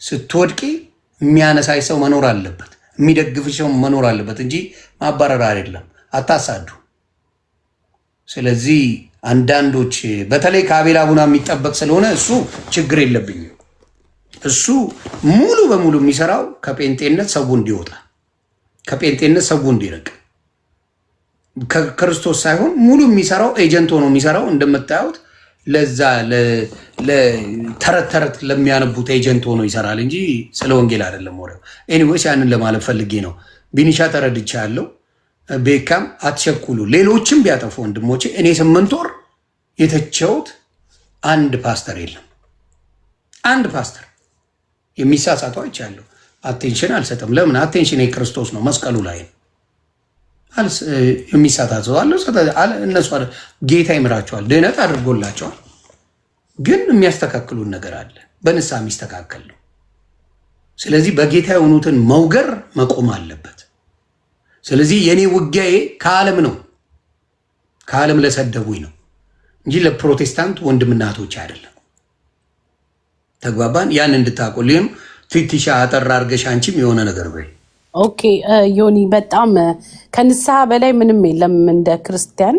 S1: ስትወድቂ የሚያነሳሽ ሰው መኖር አለበት፣ የሚደግፍሽ ሰው መኖር አለበት እንጂ ማባረር አይደለም። አታሳዱ። ስለዚህ አንዳንዶች በተለይ ከአቤል አቡና የሚጠበቅ ስለሆነ እሱ ችግር የለብኝም። እሱ ሙሉ በሙሉ የሚሰራው ከጴንጤነት ሰው እንዲወጣ፣ ከጴንጤነት ሰው እንዲረቅ፣ ከክርስቶስ ሳይሆን ሙሉ የሚሰራው ኤጀንት ሆኖ የሚሰራው እንደምታዩት ለዛ ተረት ተረት ለሚያነቡት ኤጀንት ሆኖ ይሰራል እንጂ ስለ ወንጌል አይደለም ወሬው። ኤኒዌይስ ያንን ለማለት ፈልጌ ነው። ቢኒሻ ተረድቻ ያለው ቤካም አትቸኩሉ። ሌሎችም ቢያጠፉ ወንድሞቼ፣ እኔ 8 ወር የተቸውት አንድ ፓስተር የለም። አንድ ፓስተር የሚሳሳቱ አይቻለሁ። አቴንሽን አልሰጥም። ለምን? አቴንሽን የክርስቶስ ነው፣ መስቀሉ ላይ ነው። የሚሳሳቱ አለ። እነሱ ጌታ ይምራቸዋል፣ ድህነት አድርጎላቸዋል። ግን የሚያስተካክሉን ነገር አለ፣ በንስሐ የሚስተካከል ነው። ስለዚህ በጌታ የሆኑትን መውገር መቆም አለበት። ስለዚህ የኔ ውጊያዬ ከዓለም ነው፣ ከዓለም ለሰደቡኝ ነው እንጂ ለፕሮቴስታንት ወንድምናቶች አይደለም። ተግባባን? ያን እንድታቆልም ትንሽ አጠር አድርገሽ አንቺም የሆነ ነገር በይ።
S10: ኦኬ ዮኒ፣ በጣም ከንስሐ በላይ ምንም የለም። እንደ ክርስቲያን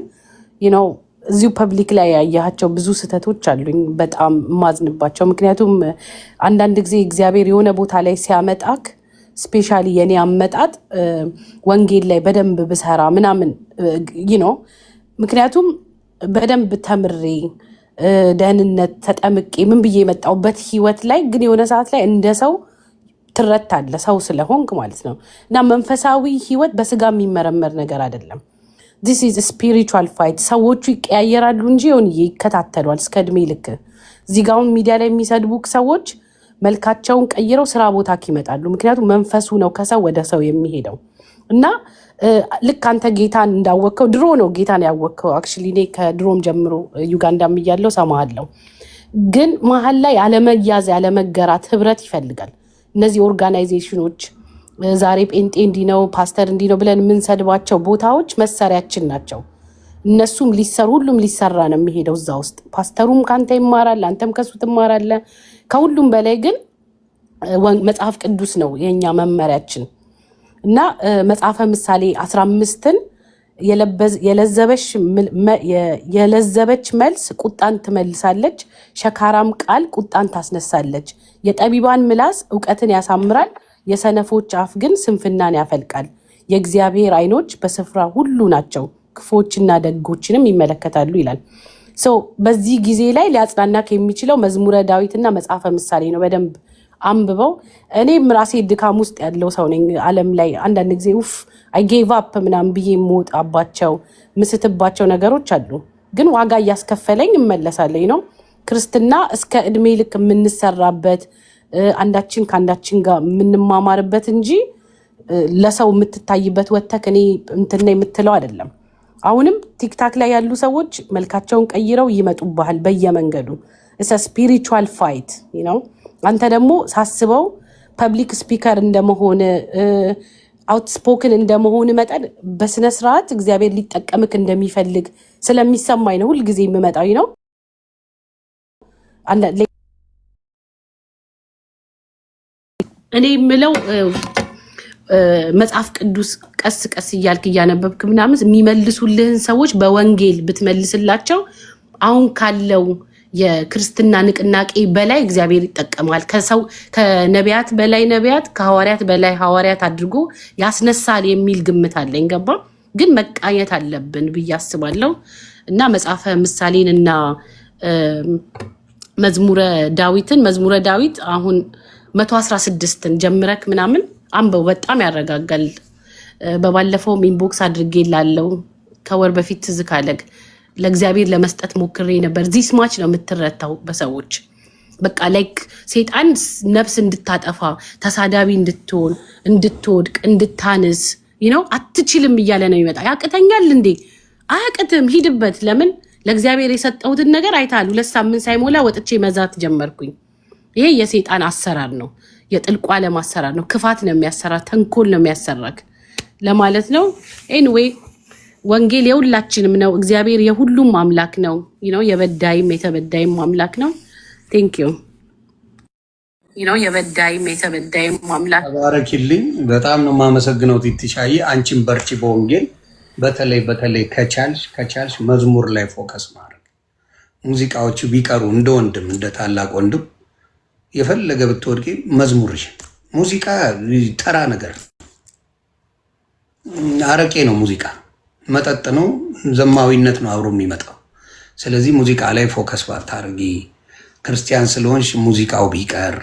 S10: ነው እዚሁ ፐብሊክ ላይ ያያቸው ብዙ ስህተቶች አሉኝ፣ በጣም የማዝንባቸው። ምክንያቱም አንዳንድ ጊዜ እግዚአብሔር የሆነ ቦታ ላይ ሲያመጣክ ስፔሻሊ የኔ አመጣጥ ወንጌል ላይ በደንብ ብሰራ ምናምን ነው። ምክንያቱም በደንብ ተምሬ ደህንነት ተጠምቄ ምን ብዬ የመጣሁበት ህይወት ላይ ግን የሆነ ሰዓት ላይ እንደ ሰው ትረታለህ፣ ሰው ስለሆንክ ማለት ነው። እና መንፈሳዊ ህይወት በስጋ የሚመረመር ነገር አይደለም። ዲስ ኢዝ ስፒሪቹዋል ፋይት። ሰዎቹ ይቀያየራሉ እንጂ ሆን ይከታተሏል እስከ እድሜ ልክ። እዚህ ጋር አሁን ሚዲያ ላይ የሚሰድቡክ ሰዎች መልካቸውን ቀይረው ስራ ቦታ ይመጣሉ። ምክንያቱም መንፈሱ ነው ከሰው ወደ ሰው የሚሄደው። እና ልክ አንተ ጌታን እንዳወቅከው ድሮ ነው ጌታን ያወቅከው። አክቹዋሊ እኔ ከድሮም ጀምሮ ዩጋንዳም እያለሁ ሰማሃለሁ። ግን መሀል ላይ ያለመያዝ ያለመገራት ህብረት ይፈልጋል። እነዚህ ኦርጋናይዜሽኖች ዛሬ ጴንጤ እንዲህ ነው ፓስተር እንዲህ ነው ብለን የምንሰድባቸው ቦታዎች መሳሪያችን ናቸው። እነሱም ሁሉም ሊሰራ ነው የሚሄደው እዛ ውስጥ። ፓስተሩም ከአንተ ይማራል፣ አንተም ከሱ ትማራለህ። ከሁሉም በላይ ግን መጽሐፍ ቅዱስ ነው የኛ መመሪያችን። እና መጽሐፈ ምሳሌ 15ን የለዘበች መልስ ቁጣን ትመልሳለች፣ ሸካራም ቃል ቁጣን ታስነሳለች። የጠቢባን ምላስ እውቀትን ያሳምራል፣ የሰነፎች አፍ ግን ስንፍናን ያፈልቃል። የእግዚአብሔር ዓይኖች በስፍራ ሁሉ ናቸው፣ ክፎችና ደጎችንም ይመለከታሉ ይላል። በዚህ ጊዜ ላይ ሊያጽናናክ የሚችለው መዝሙረ ዳዊትና መጽሐፈ ምሳሌ ነው። በደንብ አንብበው። እኔም ራሴ ድካም ውስጥ ያለው ሰው ነኝ። ዓለም ላይ አንዳንድ ጊዜ አይ ጌቭ አፕ ምናምን ብዬ የምወጣባቸው ምስትባቸው ነገሮች አሉ። ግን ዋጋ እያስከፈለኝ እመለሳለኝ ነው። ክርስትና እስከ እድሜ ልክ የምንሰራበት አንዳችን ከአንዳችን ጋር የምንማማርበት እንጂ ለሰው የምትታይበት ወተክ እኔ እንትና የምትለው አይደለም። አሁንም ቲክታክ ላይ ያሉ ሰዎች መልካቸውን ቀይረው ይመጡብሃል በየመንገዱ። ስፒሪቹዋል ፋይት ነው። አንተ ደግሞ ሳስበው ፐብሊክ ስፒከር እንደመሆን አውትስፖክን እንደመሆን መጠን በስነስርዓት እግዚአብሔር ሊጠቀምክ እንደሚፈልግ ስለሚሰማኝ ነው ሁልጊዜ የምመጣው ነው። እኔ የምለው መጽሐፍ ቅዱስ ቀስ ቀስ እያልክ እያነበብክ ምናምን የሚመልሱልህን ሰዎች በወንጌል ብትመልስላቸው አሁን ካለው የክርስትና ንቅናቄ በላይ እግዚአብሔር ይጠቀማል። ከነቢያት በላይ ነቢያት፣ ከሐዋርያት በላይ ሐዋርያት አድርጎ ያስነሳል የሚል ግምት አለኝ። ገባ? ግን መቃኘት አለብን ብዬ አስባለሁ። እና መጽሐፈ ምሳሌን እና መዝሙረ ዳዊት አሁን 116ን ጀምረክ ምናምን አንበው፣ በጣም ያረጋጋል። በባለፈውም ኢንቦክስ አድርጌ ላለው ከወር በፊት ትዝ ካለግ ለእግዚአብሔር ለመስጠት ሞክሬ ነበር። ዚህ ስማች ነው የምትረታው በሰዎች በቃ ላይክ ሴጣን ነፍስ እንድታጠፋ ተሳዳቢ እንድትሆን እንድትወድቅ እንድታንስ አትችልም እያለ ነው ይመጣ። ያቅተኛል እንዴ? አያቅትም፣ ሂድበት። ለምን? ለእግዚአብሔር የሰጠሁትን ነገር አይታል። 2 ሳምንት ሳይሞላ ወጥቼ መዛት ጀመርኩኝ። ይሄ የሴጣን አሰራር ነው። የጥልቁ ዓለም አሰራር ነው። ክፋት ነው የሚያሰራ፣ ተንኮል ነው የሚያሰራክ ለማለት ነው። ኤኒዌይ ወንጌል የሁላችንም ነው። እግዚአብሔር የሁሉም አምላክ ነው። የበዳይም የተበዳይም አምላክ ነው። ቴንክ ዩ የበዳይም የተበዳይም አምላክ።
S1: ተባረኪልኝ። በጣም ነው የማመሰግነው ቲቲሻዬ። አንቺን በርቺ በወንጌል በተለይ ከቻልሽ መዝሙር ላይ ፎከስ ማድረግ። ሙዚቃዎቹ ቢቀሩ እንደ ወንድም እንደ ታላቅ ወንድም የፈለገ ብትወድቂ መዝሙርሽ። ሙዚቃ ተራ ነገር አረቄ ነው። ሙዚቃ መጠጥ ነው። ዘማዊነት ነው አብሮ የሚመጣው። ስለዚህ ሙዚቃ ላይ ፎከስ ባታርጊ። ክርስቲያን ስለሆንሽ ሙዚቃው ቢቀር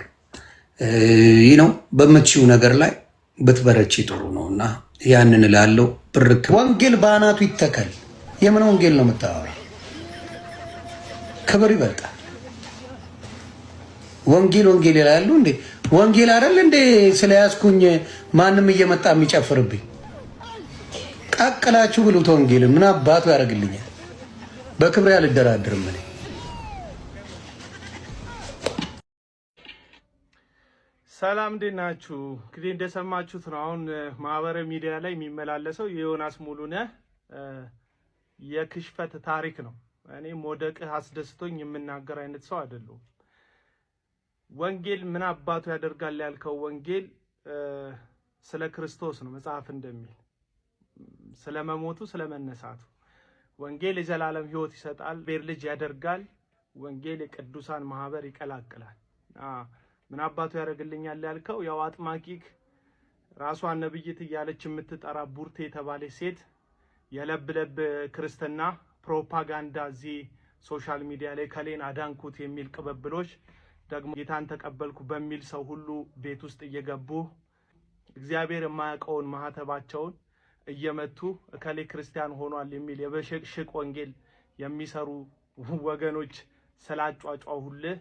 S1: ነው በምትችው ነገር ላይ ብትበረቺ ጥሩ ነው እና ያንን እላለሁ። ብርክ ወንጌል በአናቱ ይተከል። የምን ወንጌል ነው የምታወራው? ክብር ይበልጣል። ወንጌል ይላሉ እንዴ? ወንጌል አይደል እንዴ? ስለያዝኩኝ ማንም እየመጣ የሚጨፍርብኝ ቀቅላችሁ ብሉት። ወንጌል ምን አባቱ ያደርግልኛል? በክብሬ አልደራድርም እኔ።
S11: ሰላም እንዴት ናችሁ? እንግዲህ እንደሰማችሁት ነው አሁን ማህበራዊ ሚዲያ ላይ የሚመላለሰው የዮናስ ሙሉነህ የክሽፈት ታሪክ ነው። እኔ መውደቅህ አስደስቶኝ የምናገር አይነት ሰው አይደለሁም። ወንጌል ምን አባቱ ያደርጋል ያልከው ወንጌል ስለ ክርስቶስ ነው። መጽሐፍ እንደሚል ስለ መሞቱ ስለ መነሳቱ። ወንጌል የዘላለም ሕይወት ይሰጣል፣ ቤር ልጅ ያደርጋል። ወንጌል የቅዱሳን ማህበር ይቀላቅላል። ምን አባቱ ያደርግልኛል ያልከው ያው አጥማቂክ ራሷን ነብይት እያለች የምትጠራ ቡርቴ የተባለች ሴት የለብለብ ክርስትና ፕሮፓጋንዳ እዚህ ሶሻል ሚዲያ ላይ ከሌን አዳንኩት የሚል ቅበብሎች ደግሞ ጌታን ተቀበልኩ በሚል ሰው ሁሉ ቤት ውስጥ እየገቡ እግዚአብሔር የማያውቀውን ማህተባቸውን እየመቱ እከሌ ክርስቲያን ሆኗል የሚል የበሽቅሽቅ ወንጌል የሚሰሩ ወገኖች ስላጫጫሁልህ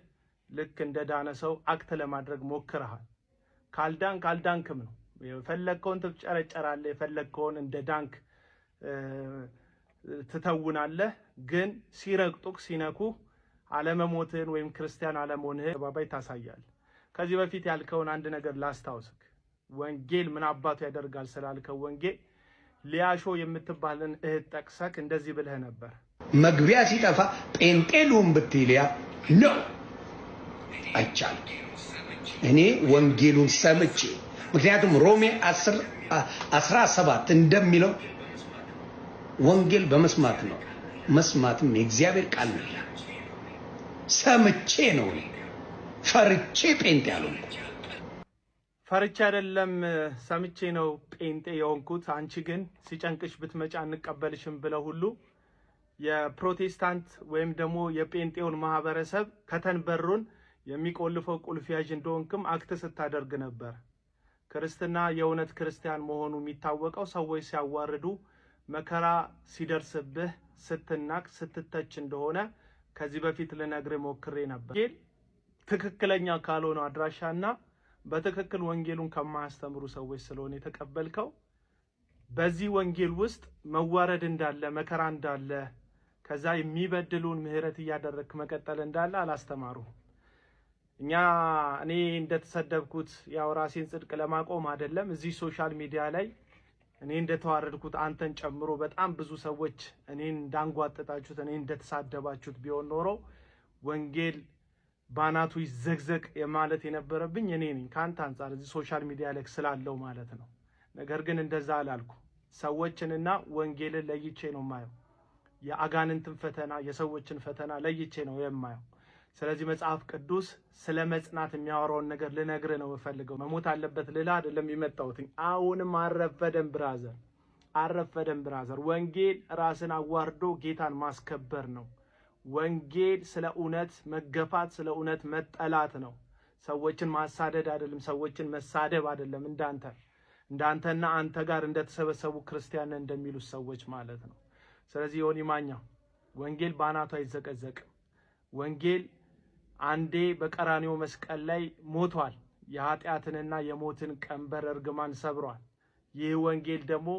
S11: ልክ እንደ ዳነ ሰው አክት ለማድረግ ሞክረሃል። ካልዳንክም ነው የፈለግከውን ትጨረጨራለህ፣ የፈለግከውን እንደ ዳንክ ትተውናለህ። ግን ሲረግጡክ ሲነኩ አለመሞትህን ወይም ክርስቲያን አለመሆንህን ባባይ ታሳያለህ። ከዚህ በፊት ያልከውን አንድ ነገር ላስታውስክ። ወንጌል ምን አባቱ ያደርጋል ስላልከው ወንጌል ሊያሾ የምትባልን እህት ጠቅሰክ እንደዚህ ብለህ ነበር።
S1: መግቢያ ሲጠፋ ጴንጤሉን ብትልያ ነው አይቻልም። እኔ ወንጌሉን ሰምቼ ምክንያቱም ሮሜ 10:17 እንደሚለው ወንጌል በመስማት ነው፣ መስማትም የእግዚአብሔር ቃል ነው። ሰምቼ ነው ፈርቼ ጴንጤ ያልሆንኩት።
S11: ፈርቼ አይደለም ሰምቼ ነው ጴንጤ የሆንኩት። አንቺ ግን ሲጨንቅሽ ብትመጪ አንቀበልሽም ብለው ሁሉ የፕሮቴስታንት ወይም ደግሞ የጴንጤውን ማህበረሰብ ከተንበሩን የሚቆልፈው ቁልፍ ያዥ እንደሆንክም አክት ስታደርግ ነበር። ክርስትና የእውነት ክርስቲያን መሆኑ የሚታወቀው ሰዎች ሲያዋርዱ መከራ ሲደርስብህ ስትናቅ ስትተች እንደሆነ ከዚህ በፊት ልነግርህ ሞክሬ ነበር። ትክክለኛ ካልሆነ አድራሻና በትክክል ወንጌሉን ከማያስተምሩ ሰዎች ስለሆነ የተቀበልከው በዚህ ወንጌል ውስጥ መዋረድ እንዳለ መከራ እንዳለ ከዛ የሚበድሉን ምህረት እያደረግክ መቀጠል እንዳለ አላስተማሩ። እኔ እንደተሰደብኩት ያው ራሴን ጽድቅ ለማቆም አይደለም እዚህ ሶሻል ሚዲያ ላይ እኔ እንደተዋረድኩት አንተን ጨምሮ በጣም ብዙ ሰዎች እኔን እንዳንጓጠጣችሁት እኔ እንደተሳደባችሁት ቢሆን ኖሮ ወንጌል ባናቱ ይዘግዘቅ የማለት የነበረብኝ እኔ ነኝ ካንተ አንፃር እዚህ ሶሻል ሚዲያ ላይ ስላለው ማለት ነው። ነገር ግን እንደዛ አላልኩ። ሰዎችንና ወንጌልን ለይቼ ነው የማየው። የአጋንንትን ፈተና የሰዎችን ፈተና ለይቼ ነው የማየው። ስለዚህ መጽሐፍ ቅዱስ ስለ መጽናት የሚያወራውን ነገር ልነግር ነው የምፈልገው። መሞት አለበት ልላ አይደለም የመጣሁት። አሁንም አረፈደም ብራዘር። ወንጌል ራስን አዋርዶ ጌታን ማስከበር ነው። ወንጌል ስለ እውነት መገፋት፣ ስለ እውነት መጠላት ነው። ሰዎችን ማሳደድ አይደለም፣ ሰዎችን መሳደብ አይደለም። እንዳንተና አንተ ጋር እንደተሰበሰቡ ክርስቲያን እንደሚሉት ሰዎች ማለት ነው። ስለዚህ ዮኒ ማኛ ወንጌል ባናቱ አይዘቀዘቅም። ወንጌል አንዴ በቀራኒዮ መስቀል ላይ ሞቷል። የኃጢአትንና የሞትን ቀንበር እርግማን ሰብሯል። ይህ ወንጌል ደግሞ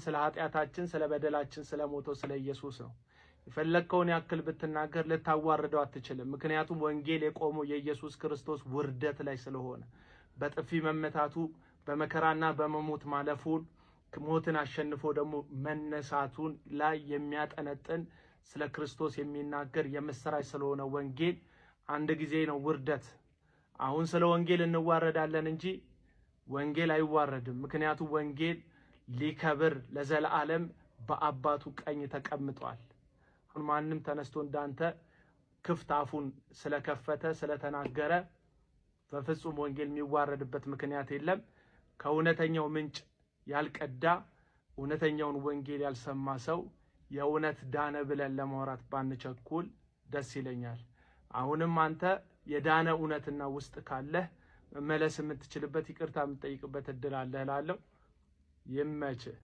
S11: ስለ ኃጢአታችን፣ ስለ በደላችን፣ ስለ ሞተው ስለ ኢየሱስ ነው። የፈለከውን ያክል ብትናገር ልታዋርደው አትችልም። ምክንያቱም ወንጌል የቆመው የኢየሱስ ክርስቶስ ውርደት ላይ ስለሆነ በጥፊ መመታቱ በመከራና በመሞት ማለፉን ሞትን አሸንፎ ደግሞ መነሳቱን ላይ የሚያጠነጥን ስለ ክርስቶስ የሚናገር የምስራች ስለሆነ ወንጌል አንድ ጊዜ ነው ውርደት። አሁን ስለ ወንጌል እንዋረዳለን እንጂ ወንጌል አይዋረድም። ምክንያቱም ወንጌል ሊከብር ለዘላለም በአባቱ ቀኝ ተቀምጧል። አሁን ማንም ተነስቶ እንዳንተ ክፍት አፉን ስለከፈተ ስለተናገረ በፍጹም ወንጌል የሚዋረድበት ምክንያት የለም። ከእውነተኛው ምንጭ ያልቀዳ እውነተኛውን ወንጌል ያልሰማ ሰው የእውነት ዳነ ብለን ለማውራት ባንቸኩል ደስ ይለኛል። አሁንም አንተ የዳነ እውነትና ውስጥ ካለህ መመለስ የምትችልበት ይቅርታ የምትጠይቅበት እድል አለ እላለሁ። ይመችህ።